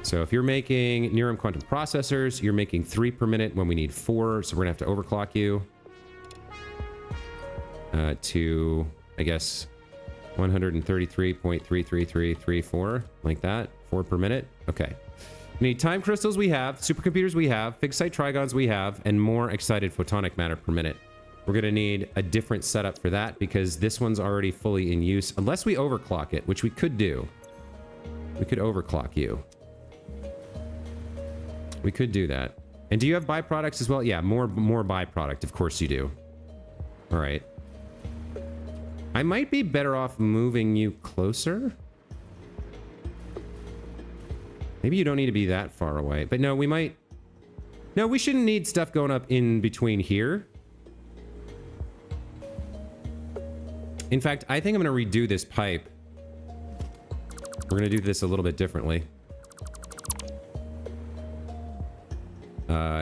So if you're making Neuron quantum processors, you're making 3 per minute when we need 4, so we're gonna have to overclock you to, I guess, 133.33334, like that, 4 per minute. Okay. We need time crystals we have, supercomputers we have, fixite trigons we have, and more excited photonic matter per minute. We're going to need a different setup for that because this one's already fully in use, unless we overclock it, which we could do. We could overclock you. We could do that. And do you have byproducts as well? Yeah, more byproduct. Of course you do. All right. I might be better off moving you closer. Maybe you don't need to be that far away. But no, we might... No, we shouldn't need stuff going up in between here. In fact, I think I'm going to redo this pipe. We're going to do this a little bit differently.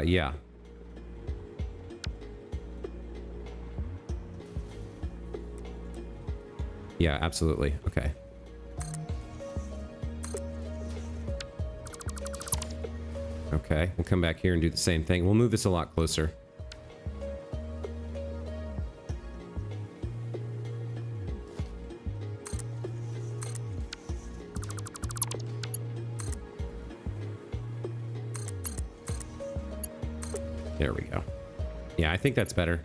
Yeah. Yeah, absolutely. Okay. Okay, we'll come back here and do the same thing. We'll move this a lot closer. There we go. Yeah, I think that's better.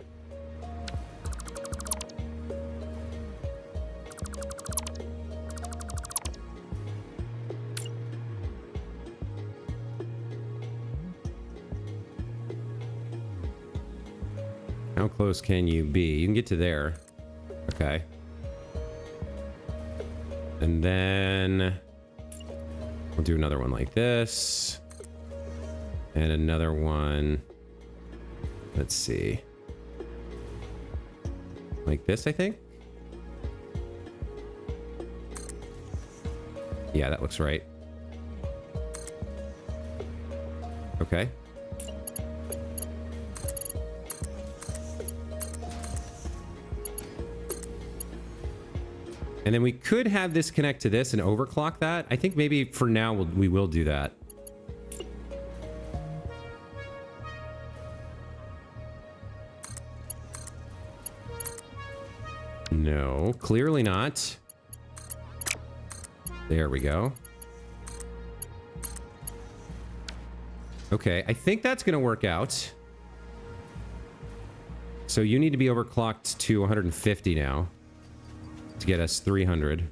How close can you be? You can get to there. Okay. And then we'll do another one like this. And another one. Let's see. Like this, I think. Yeah, that looks right. Okay. And then we could have this connect to this and overclock that. I think maybe for now we will do that. No, clearly not. There we go. Okay, I think that's going to work out. So you need to be overclocked to 150 now to get us 300%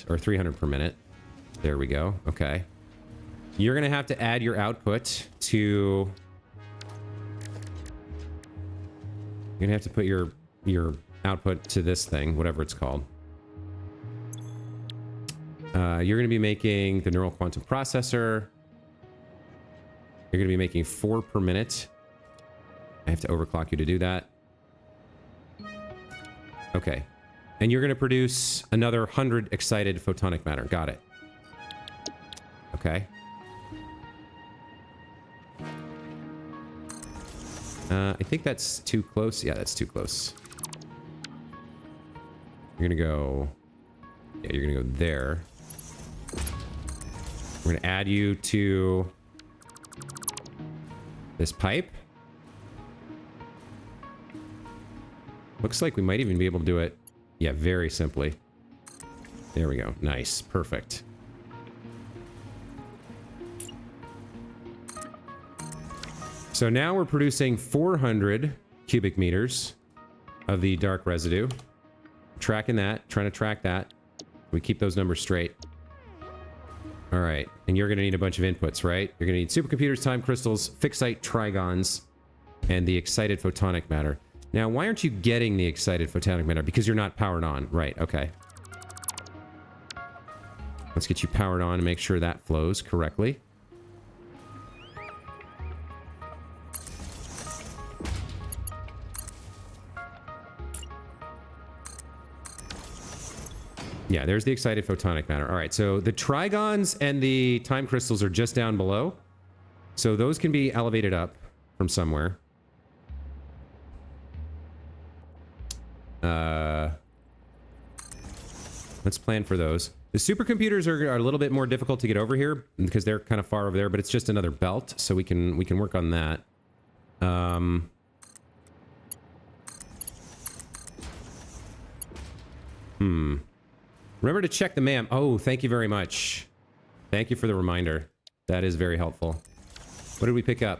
or 300 per minute. There we go. Okay. You're going to have to add your output to... You're going to have to put your output to this thing, whatever it's called. You're going to be making the neural quantum processor. You're going to be making 4 per minute. I have to overclock you to do that. Okay. And you're going to produce another 100 excited photonic matter. Got it. Okay. I think that's too close. Yeah, that's too close. You're going to go... Yeah, you're going to go there. We're going to add you to this pipe. Looks like we might even be able to do it, yeah, very simply. There we go. Nice. Perfect. So now we're producing 400 cubic meters of the dark residue. Tracking that, trying to track that. We keep those numbers straight. All right. And you're going to need a bunch of inputs, right? You're going to need supercomputers, time crystals, fixite trigons, and the excited photonic matter. Now, why aren't you getting the excited photonic matter? Because you're not powered on. Right, okay. Let's get you powered on and make sure that flows correctly. Yeah, there's the excited photonic matter. All right, so the trigons and the time crystals are just down below. So those can be elevated up from somewhere. Let's plan for those. The supercomputers are a little bit more difficult to get over here because they're kind of far over there, but it's just another belt, so we can work on that. Remember to check the MAM. Oh, thank you very much. Thank you for the reminder. That is very helpful. What did we pick up?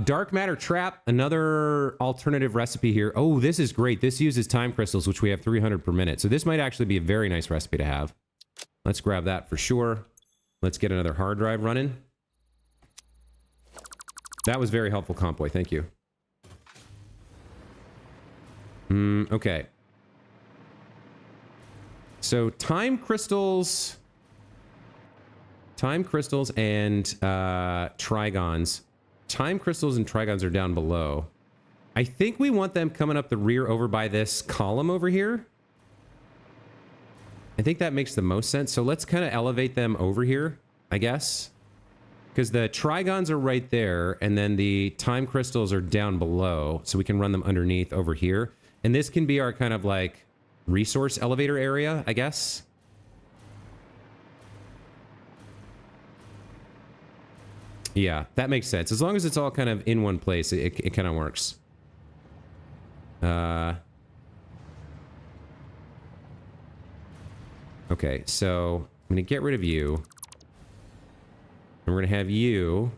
Dark matter trap, another alternative recipe here. Oh, this is great. This uses time crystals, which we have 300 per minute. So this might actually be a very nice recipe to have. Let's grab that for sure. Let's get another hard drive running. That was very helpful, Compoy. Thank you. Okay. So time crystals and trigons. Time crystals and trigons are down below. I think we want them coming up the rear over by this column over here. I think that makes the most sense. So let's kind of elevate them over here, I guess. Because the trigons are right there, and then the time crystals are down below, so we can run them underneath over here. And this can be our kind of like resource elevator area, I guess. Yeah, that makes sense. As long as it's all kind of in one place, it kind of works. Okay, so I'm going to get rid of you. And we're going to have you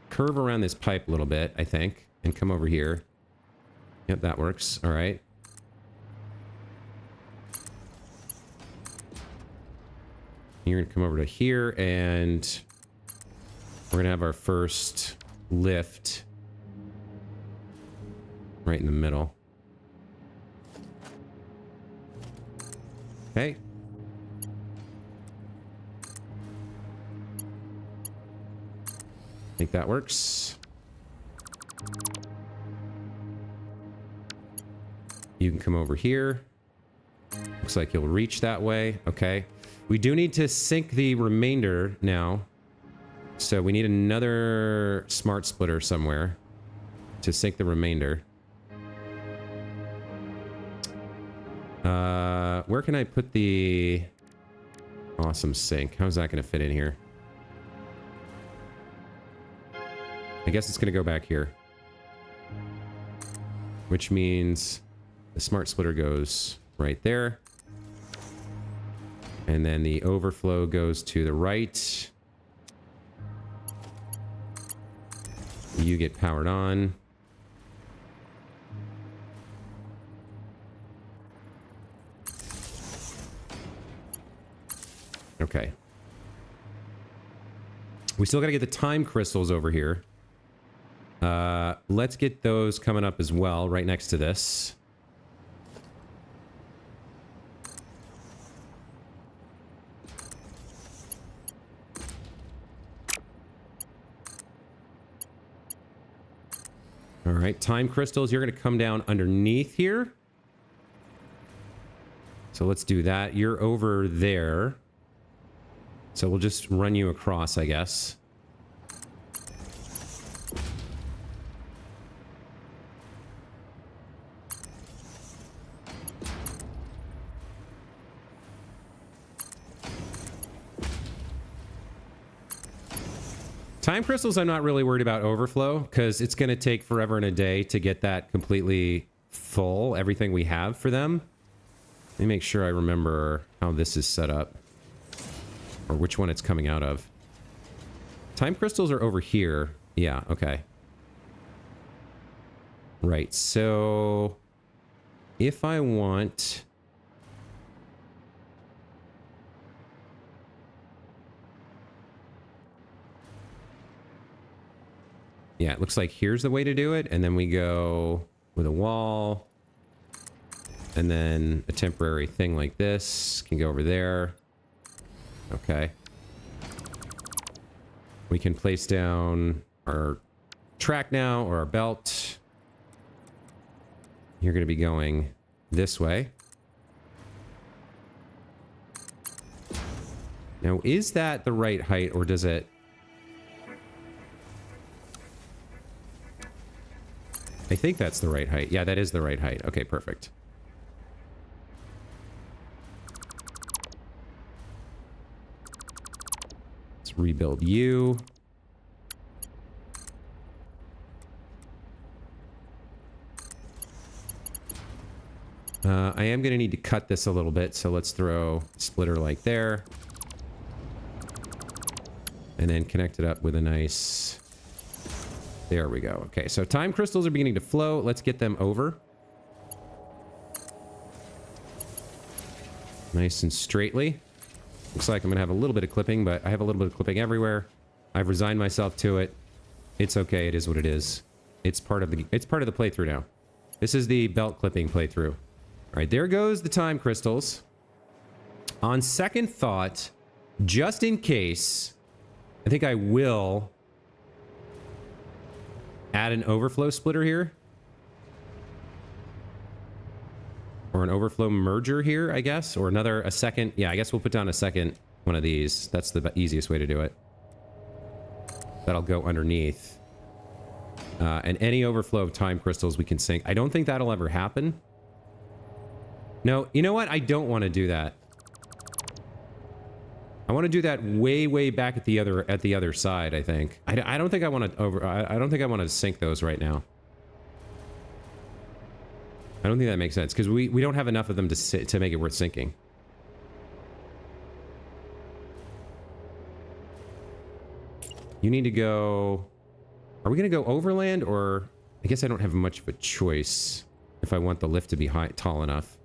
curve around this pipe a little bit, I think, and come over here. Yep, that works. All right. You're going to come over to here, and we're going to have our first lift right in the middle. Okay. I think that works. You can come over here. Looks like you'll reach that way. Okay. We do need to sync the remainder now. So we need another smart splitter somewhere to sync the remainder. Where can I put the awesome sync? How's that going to fit in here? I guess it's going to go back here. Which means the smart splitter goes right there. And then the overflow goes to the right. You get powered on. Okay. We still got to get the time crystals over here. Let's get those coming up as well, right next to this. All right, time crystals, you're going to come down underneath here. So let's do that. You're over there. So we'll just run you across, I guess. Time crystals, I'm not really worried about overflow because it's going to take forever and a day to get that completely full, everything we have for them. Let me make sure I remember how this is set up or which one it's coming out of. Time crystals are over here. Yeah, okay. Right, so if I want... Yeah, it looks like here's the way to do it, and then we go with a wall, and then a temporary thing like this can go over there. Okay. We can place down our track now, or our belt. You're going to be going this way. Now, is that the right height, or does it... I think that's the right height. Yeah, that is the right height. Okay, perfect. Let's rebuild you. I am going to need to cut this a little bit, so let's throw a splitter like there. And then connect it up with a nice... There we go. Okay, so time crystals are beginning to flow. Let's get them over. Nice and straightly. Looks like I'm going to have a little bit of clipping, but I have a little bit of clipping everywhere. I've resigned myself to it. It's okay. It is what it is. It's part of the playthrough now. This is the belt clipping playthrough. All right, there goes the time crystals. On second thought, just in case, I think I will add an overflow splitter here. Or an overflow merger here, I guess. Or a second. Yeah, I guess we'll put down a second one of these. That's the easiest way to do it. That'll go underneath. And any overflow of time crystals we can sink. I don't think that'll ever happen. No, you know what? I don't want to do that. I want to do that way back at the other side, I think. I don't think I want to I don't think I want to sink those right now. I don't think that makes sense because we don't have enough of them to make it worth sinking. You need to go... Are we going to go overland, or... I guess I don't have much of a choice if I want the lift to be tall enough.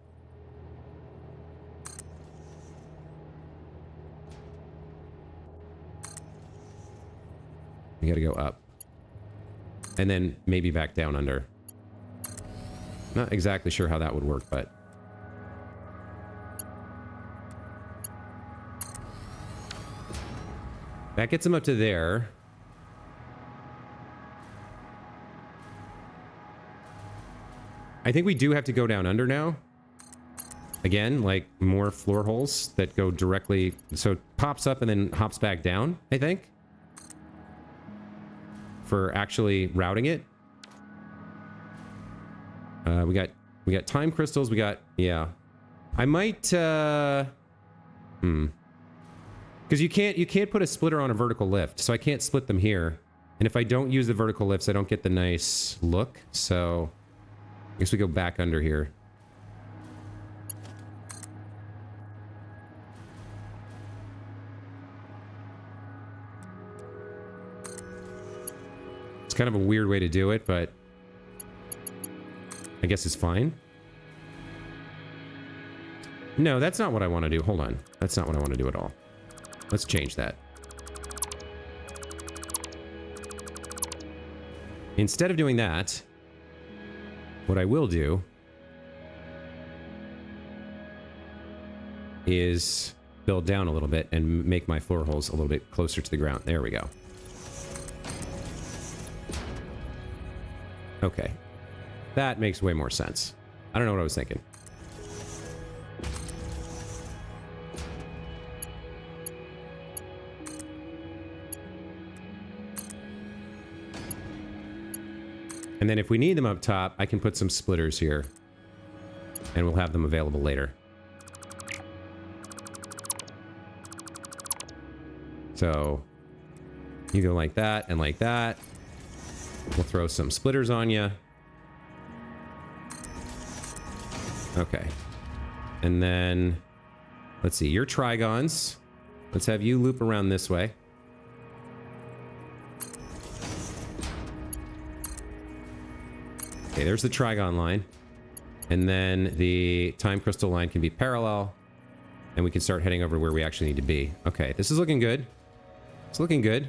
We gotta go up. And then maybe back down under. Not exactly sure how that would work, but... That gets them up to there. I think we do have to go down under now. Again, like more floor holes that go directly... So it pops up and then hops back down, I think. For actually routing it. We got time crystals, we got... Yeah. I might... Because you can't put a splitter on a vertical lift, so I can't split them here. And if I don't use the vertical lifts, I don't get the nice look, so... I guess we go back under here. It's kind of a weird way to do it, but... I guess it's fine. No, that's not what I want to do. Hold on. That's not what I want to do at all. Let's change that. Instead of doing that, what I will do is build down a little bit and make my floor holes a little bit closer to the ground. There we go. Okay. That makes way more sense. I don't know what I was thinking. And then if we need them up top, I can put some splitters here. And we'll have them available later. So, you go like that and like that. We'll throw some splitters on you. Okay. And then, let's see, your trigons. Let's have you loop around this way. Okay, there's the trigon line. And then the time crystal line can be parallel. And we can start heading over where we actually need to be. Okay, this is looking good. It's looking good.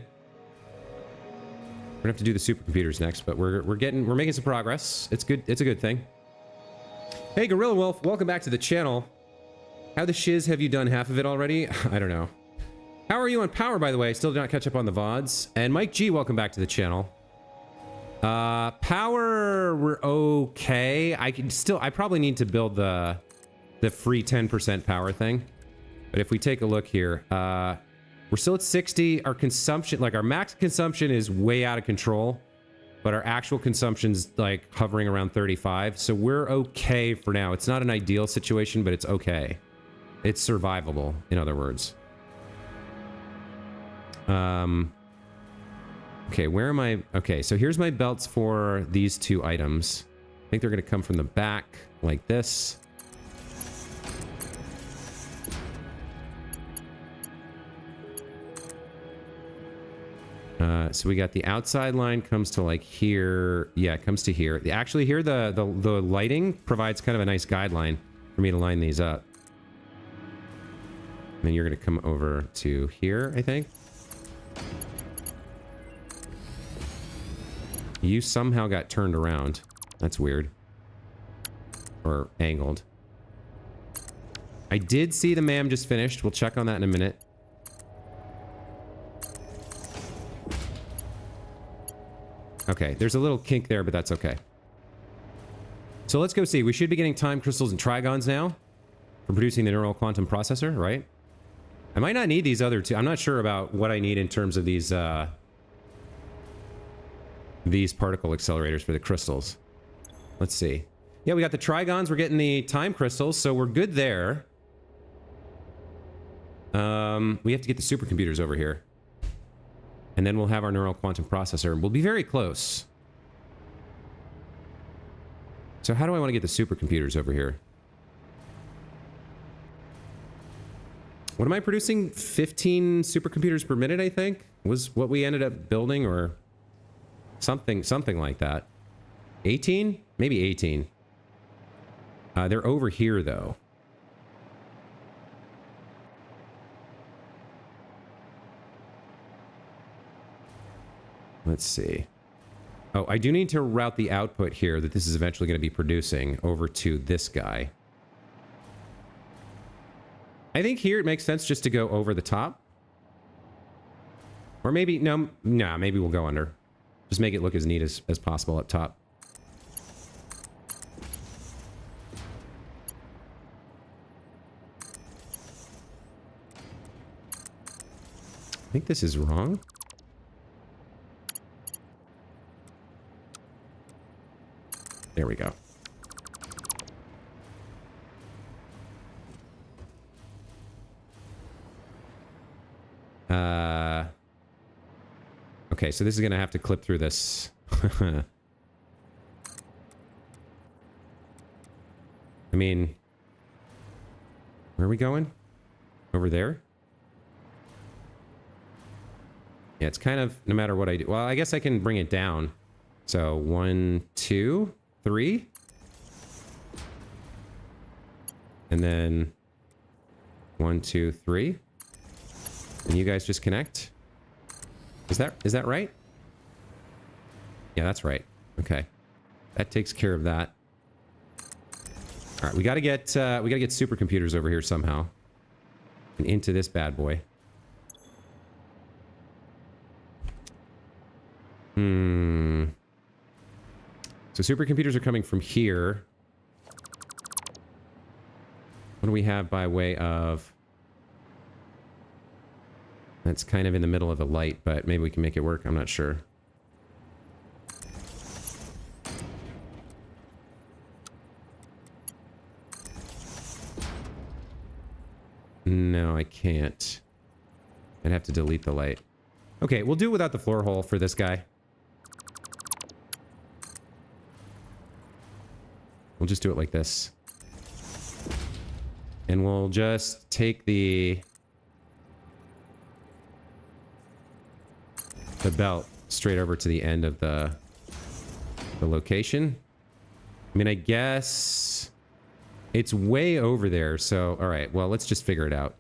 We're gonna have to do the supercomputers next, but we're making some progress. It's good. It's a good thing. Hey, Gorilla Wolf, welcome back to the channel. How the shiz have you done half of it already? I don't know. How are you on power, by the way? Still did not catch up on the VODs. And Mike G, welcome back to the channel. Power, we're okay. I probably need to build the free 10% power thing. But if we take a look here, we're still at 60. Our consumption, like our max consumption is way out of control, but our actual consumption's like hovering around 35. So we're okay for now. It's not an ideal situation, but it's okay. It's survivable, in other words. Okay, where am I? Okay, so here's my belts for these two items. I think they're going to come from the back like this. So we got the outside line comes to like here. Yeah, it comes to here. Actually here, the lighting provides kind of a nice guideline for me to line these up. And then you're going to come over to here, I think. You somehow got turned around. That's weird. Or angled. I did see the MAM just finished. We'll check on that in a minute. Okay, there's a little kink there, but that's okay. So let's go see. We should be getting time crystals and trigons now for producing the neural quantum processor, right? I might not need these other two. I'm not sure about what I need in terms of these particle accelerators for the crystals. Let's see. Yeah, we got the trigons. We're getting the time crystals, so we're good there. We have to get the supercomputers over here. And then we'll have our neural quantum processor. We'll be very close. So how do I want to get the supercomputers over here? What am I producing? 15 supercomputers per minute, I think, was what we ended up building, or something like that. 18? Maybe 18. They're over here, though. Let's see. Oh, I do need to route the output here that this is eventually going to be producing over to this guy. I think here it makes sense just to go over the top. Or maybe, no, maybe we'll go under. Just make it look as neat as possible up top. I think this is wrong. There we go. Okay, so this is gonna have to clip through this. I mean, where are we going? Over there? Yeah, it's kind of no matter what I do. Well, I guess I can bring it down. So 1, 2, 3. And then 1, 2, 3. And you guys just connect. Is that right? Yeah, that's right. Okay. That takes care of that. All right, we gotta get supercomputers over here somehow. And into this bad boy. So supercomputers are coming from here. What do we have by way of... That's kind of in the middle of a light, but maybe we can make it work. I'm not sure. No, I can't. I'd have to delete the light. Okay, we'll do it without the floor hole for this guy. We'll just do it like this. And we'll just take the belt straight over to the end of the location. I mean, I guess it's way over there, so all right, well, let's just figure it out.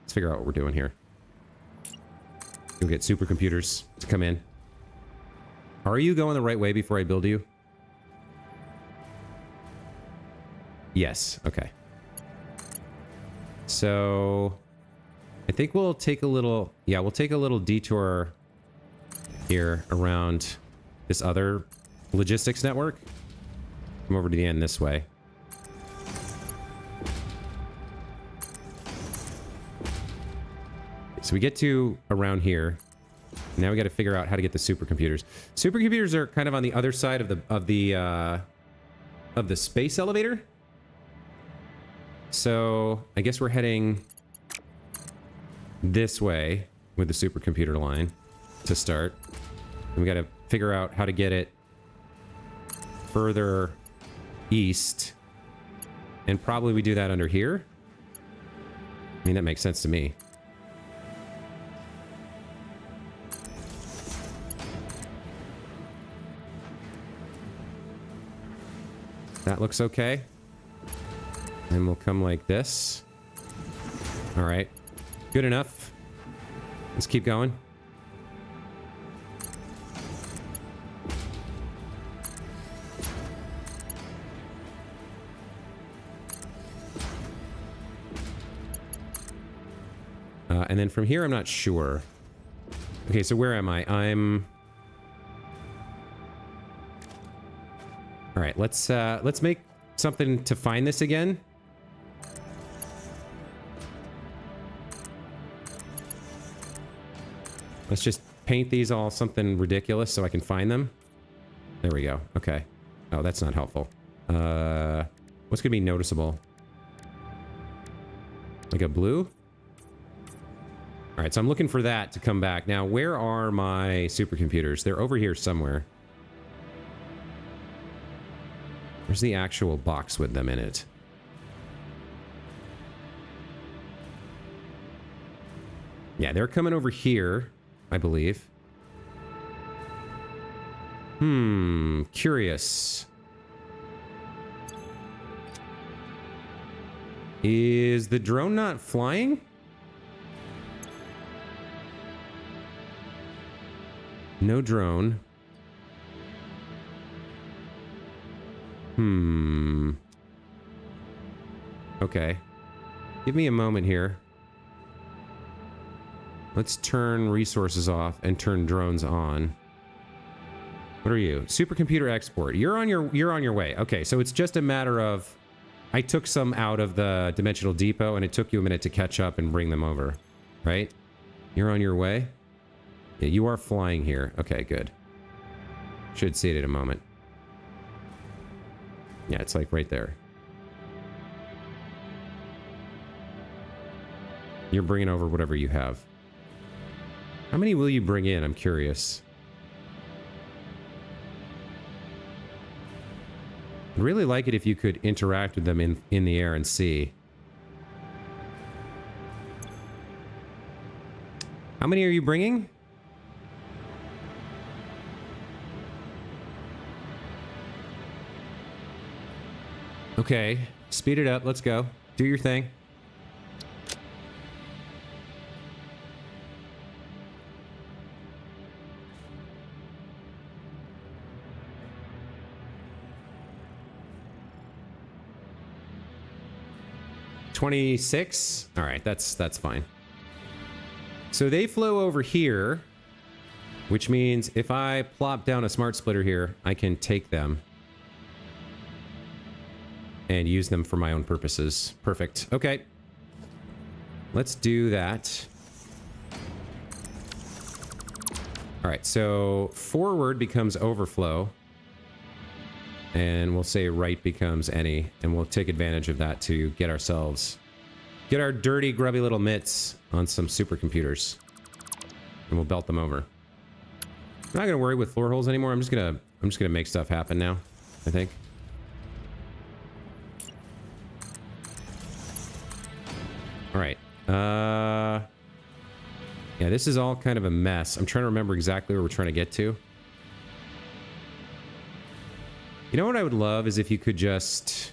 Let's figure out what we're doing here. We'll get supercomputers to come in. Are you going the right way before I build you? Yes, okay. So I think we'll take a little, yeah, we'll take a little detour here around this other logistics network. Come over to the end this way. So we get to around here. Now we got to figure out how to get the supercomputers. Supercomputers are kind of on the other side of the space elevator. So I guess we're heading this way with the supercomputer line to start. And we got to figure out how to get it further east. And probably we do that under here. I mean, that makes sense to me. That looks okay. And we'll come like this. All right. Good enough. Let's keep going. And then from here, I'm not sure. Okay, so where am I? I'm... All right, let's make something to find this again. Let's just paint these all something ridiculous so I can find them. There we go. Okay. Oh, that's not helpful. What's gonna be noticeable? Like a blue? All right, so I'm looking for that to come back. Now, where are my supercomputers? They're over here somewhere. Where's the actual box with them in it? Yeah, they're coming over here, I believe. Curious. Is the drone not flying? No drone. Okay. Give me a moment here. Let's turn resources off and turn drones on. What are you? Supercomputer export. You're on your way. Okay, so it's just a matter of I took some out of the dimensional depot and it took you a minute to catch up and bring them over, right? You're on your way? Yeah, you are flying here. Okay, good. Should see it in a moment. Yeah, it's like right there. You're bringing over whatever you have. How many will you bring in? I'm curious. I'd really like it if you could interact with them in the air and see. How many are you bringing? Okay, speed it up. Let's go. Do your thing. 26? All right, that's fine. So they flow over here, which means if I plop down a smart splitter here, I can take them and use them for my own purposes. Perfect. Okay. Let's do that. All right, so forward becomes overflow. And we'll say right becomes any. And we'll take advantage of that to get our dirty, grubby little mitts on some supercomputers. And we'll belt them over. I'm not gonna worry with floor holes anymore. I'm just gonna make stuff happen now, I think. All right. Yeah, this is all kind of a mess. I'm trying to remember exactly where we're trying to get to. You know what I would love is if you could just...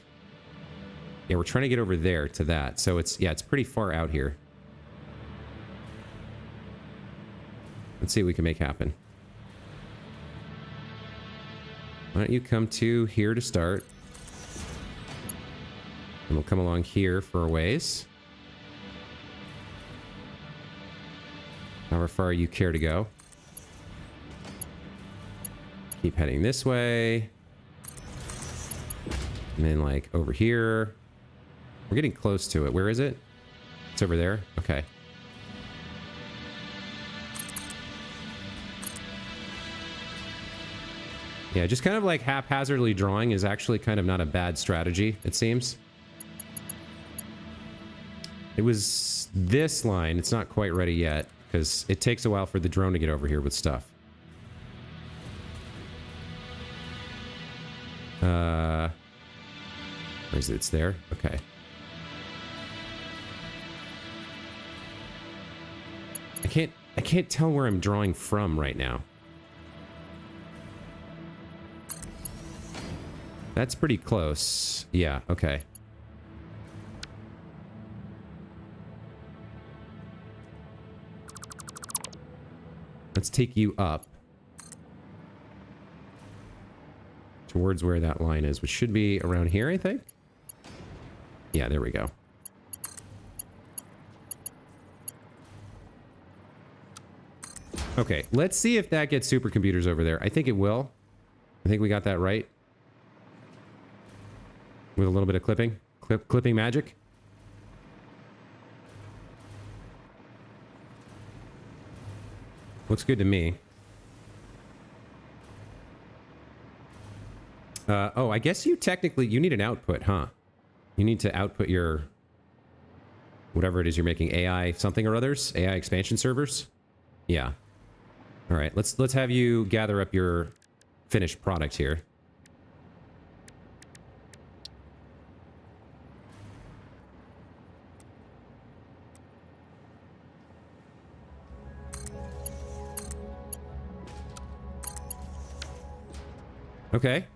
Yeah, we're trying to get over there to that. So it's, yeah, it's pretty far out here. Let's see what we can make happen. Why don't you come to here to start? And we'll come along here for a ways. However far you care to go. Keep heading this way. And then like over here. We're getting close to it. Where is it? It's over there? Okay. Yeah, just kind of like haphazardly drawing is actually kind of not a bad strategy, it seems. It was this line. It's not quite ready yet because it takes a while for the drone to get over here with stuff. Where is it? It's there? Okay. I can't tell where I'm drawing from right now. That's pretty close. Yeah, okay. Let's take you up towards where that line is, which should be around here, I think. Yeah, there we go. Okay, let's see if that gets supercomputers over there. I think it will. I think we got that right. With a little bit of clipping. Clipping magic. Looks good to me. Oh, I guess you need an output, huh? You need to output your... whatever it is you're making. AI something or others? AI expansion servers? Yeah. All right, let's have you gather up your finished product here. Okay.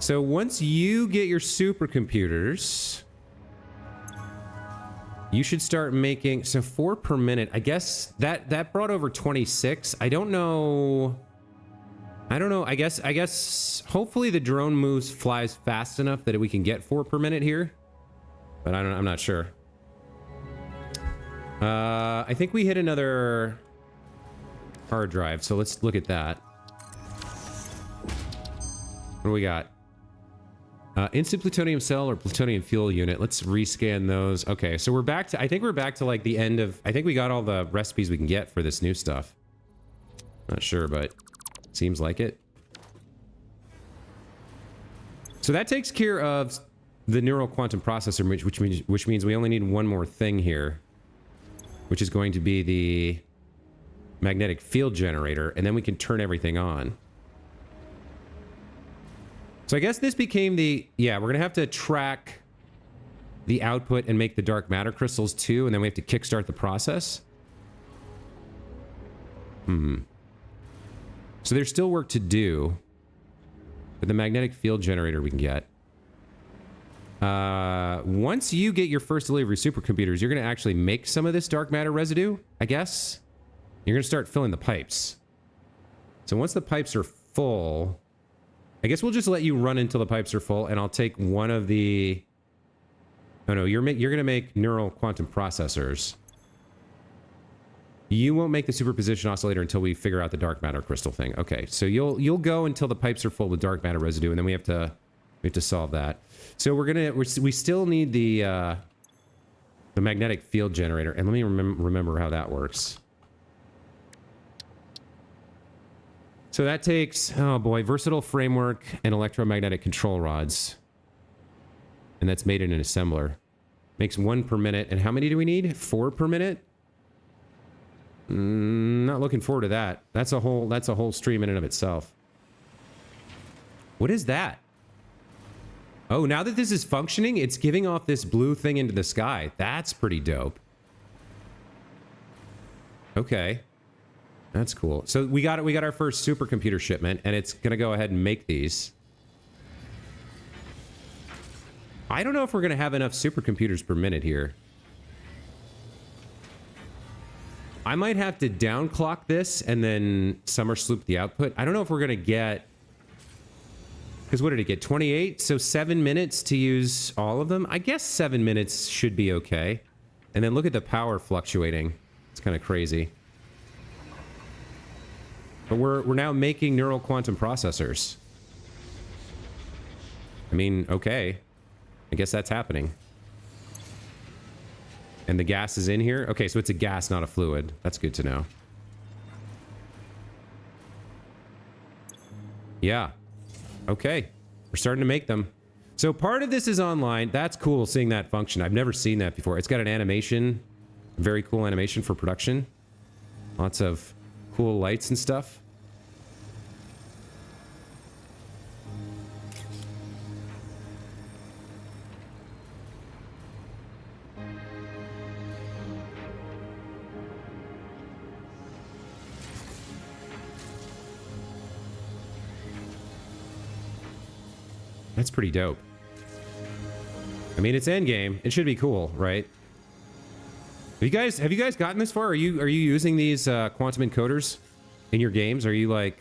So once you get your supercomputers, you should start making, so 4 per minute. I guess that brought over 26. I don't know. I guess hopefully the drone flies fast enough that we can get 4 per minute here. But I'm not sure. I think we hit another hard drive, so let's look at that. What do we got? Instant plutonium cell or plutonium fuel unit. Let's rescan those. Okay, so we're back to, I think we're back to like the end of, I think we got all the recipes we can get for this new stuff. Not sure, but seems like it. So that takes care of the neural quantum processor, which means we only need one more thing here, which is going to be the magnetic field generator, and then we can turn everything on. So I guess this became the... Yeah, we're going to have to track the output and make the dark matter crystals too, and then we have to kickstart the process. So there's still work to do. But the magnetic field generator we can get. Once you get your first delivery supercomputers, you're going to actually make some of this dark matter residue, I guess. You're going to start filling the pipes. So once the pipes are full... I guess we'll just let you run until the pipes are full, and I'll take one of the Oh no, you're going to make neural quantum processors. You won't make the superposition oscillator until we figure out the dark matter crystal thing. Okay, so you'll go until the pipes are full with dark matter residue, and then we have to solve that. So we still need the magnetic field generator, and let me remember how that works. So that takes, oh boy, versatile framework and electromagnetic control rods. And that's made in an assembler. Makes 1 per minute. And how many do we need? 4 per minute? Not looking forward to that. That's a whole stream in and of itself. What is that? Oh, now that this is functioning, it's giving off this blue thing into the sky. That's pretty dope. Okay. That's cool. So we got our first supercomputer shipment, and it's gonna go ahead and make these. I don't know if we're gonna have enough supercomputers per minute here. I might have to downclock this and then summer sloop the output. I don't know if we're gonna get, because what did it get? 28? So 7 minutes to use all of them? I guess 7 minutes should be okay. And then look at the power fluctuating. It's kind of crazy. But we're now making neural quantum processors. I mean, okay. I guess that's happening. And the gas is in here? Okay, so it's a gas, not a fluid. That's good to know. Yeah. Okay. We're starting to make them. So part of this is online. That's cool, seeing that function. I've never seen that before. It's got an animation. Very cool animation for production. Lots of cool lights and stuff. That's pretty dope. I mean, it's endgame. It should be cool, right? Have you guys gotten this far? Are you using these quantum encoders in your games? Are you like,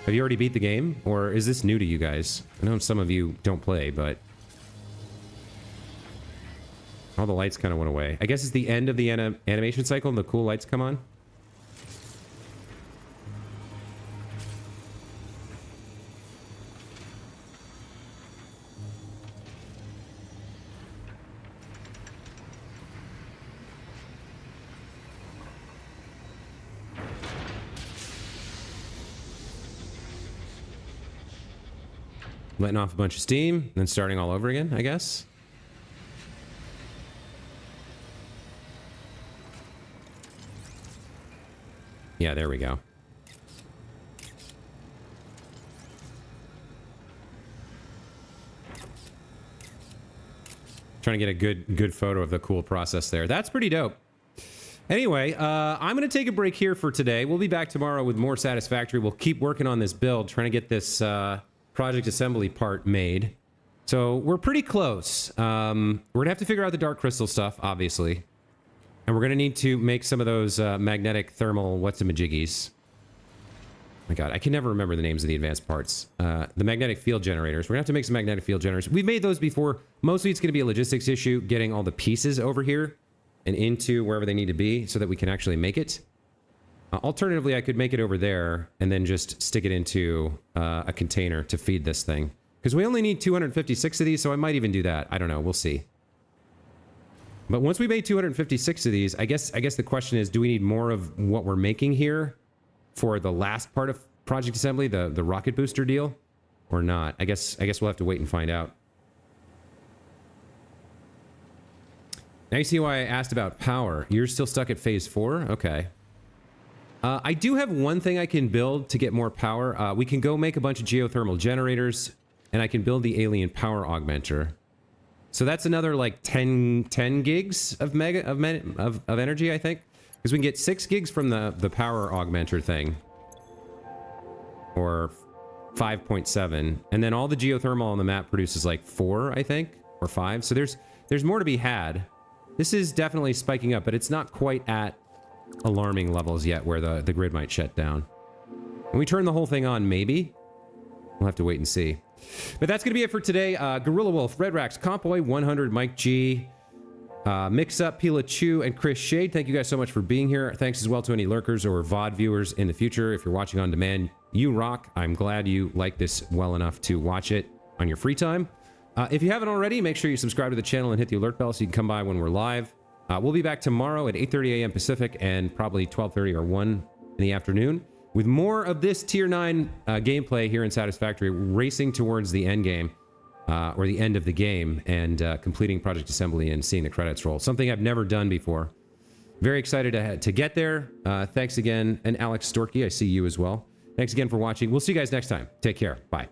have you already beat the game, or is this new to you guys? I know some of you don't play, but all the lights kind of went away. I guess it's the end of the animation cycle and the cool lights come on. Letting off a bunch of steam, then starting all over again, I guess. Yeah, there we go. Trying to get a good photo of the cool process there. That's pretty dope. Anyway, I'm going to take a break here for today. We'll be back tomorrow with more Satisfactory. We'll keep working on this build, trying to get this project assembly part made. So we're pretty close. We're gonna have to figure out the dark crystal stuff, obviously. And we're gonna need to make some of those magnetic thermal whatsamajiggies. Oh my god, I can never remember the names of the advanced parts. The magnetic field generators. We're gonna have to make some magnetic field generators. We've made those before. Mostly it's gonna be a logistics issue, getting all the pieces over here and into wherever they need to be so that we can actually make it. Alternatively, I could make it over there and then just stick it into a container to feed this thing. Because we only need 256 of these, so I might even do that. I don't know. We'll see. But once we made 256 of these, I guess the question is, do we need more of what we're making here for the last part of Project Assembly, the rocket booster deal, or not? I guess we'll have to wait and find out. Now you see why I asked about power. You're still stuck at phase 4? Okay. I do have one thing I can build to get more power. We can go make a bunch of geothermal generators, and I can build the alien power augmenter. So that's another like 10 gigs of energy, I think, because we can get 6 gigs from the power augmenter thing, or 5.7, and then all the geothermal on the map produces like 4, I think, or 5. So there's more to be had. This is definitely spiking up, but it's not quite at alarming levels yet where the grid might shut down. When we turn the whole thing on, maybe. We'll have to wait and see. But that's going to be it for today. Gorilla Wolf, Red Rax, Compoy, 100, Mike G, Mix Up, Pila Chu, and Chris Shade. Thank you guys so much for being here. Thanks as well to any lurkers or VOD viewers in the future. If you're watching on demand, you rock. I'm glad you like this well enough to watch it on your free time. If you haven't already, make sure you subscribe to the channel and hit the alert bell so you can come by when we're live. We'll be back tomorrow at 8:30 a.m. Pacific and probably 12:30 or 1 in the afternoon with more of this Tier 9 gameplay here in Satisfactory, racing towards the end game, or the end of the game, and completing Project Assembly and seeing the credits roll. Something I've never done before. Very excited to get there. Thanks again. And Alex Storky, I see you as well. Thanks again for watching. We'll see you guys next time. Take care. Bye.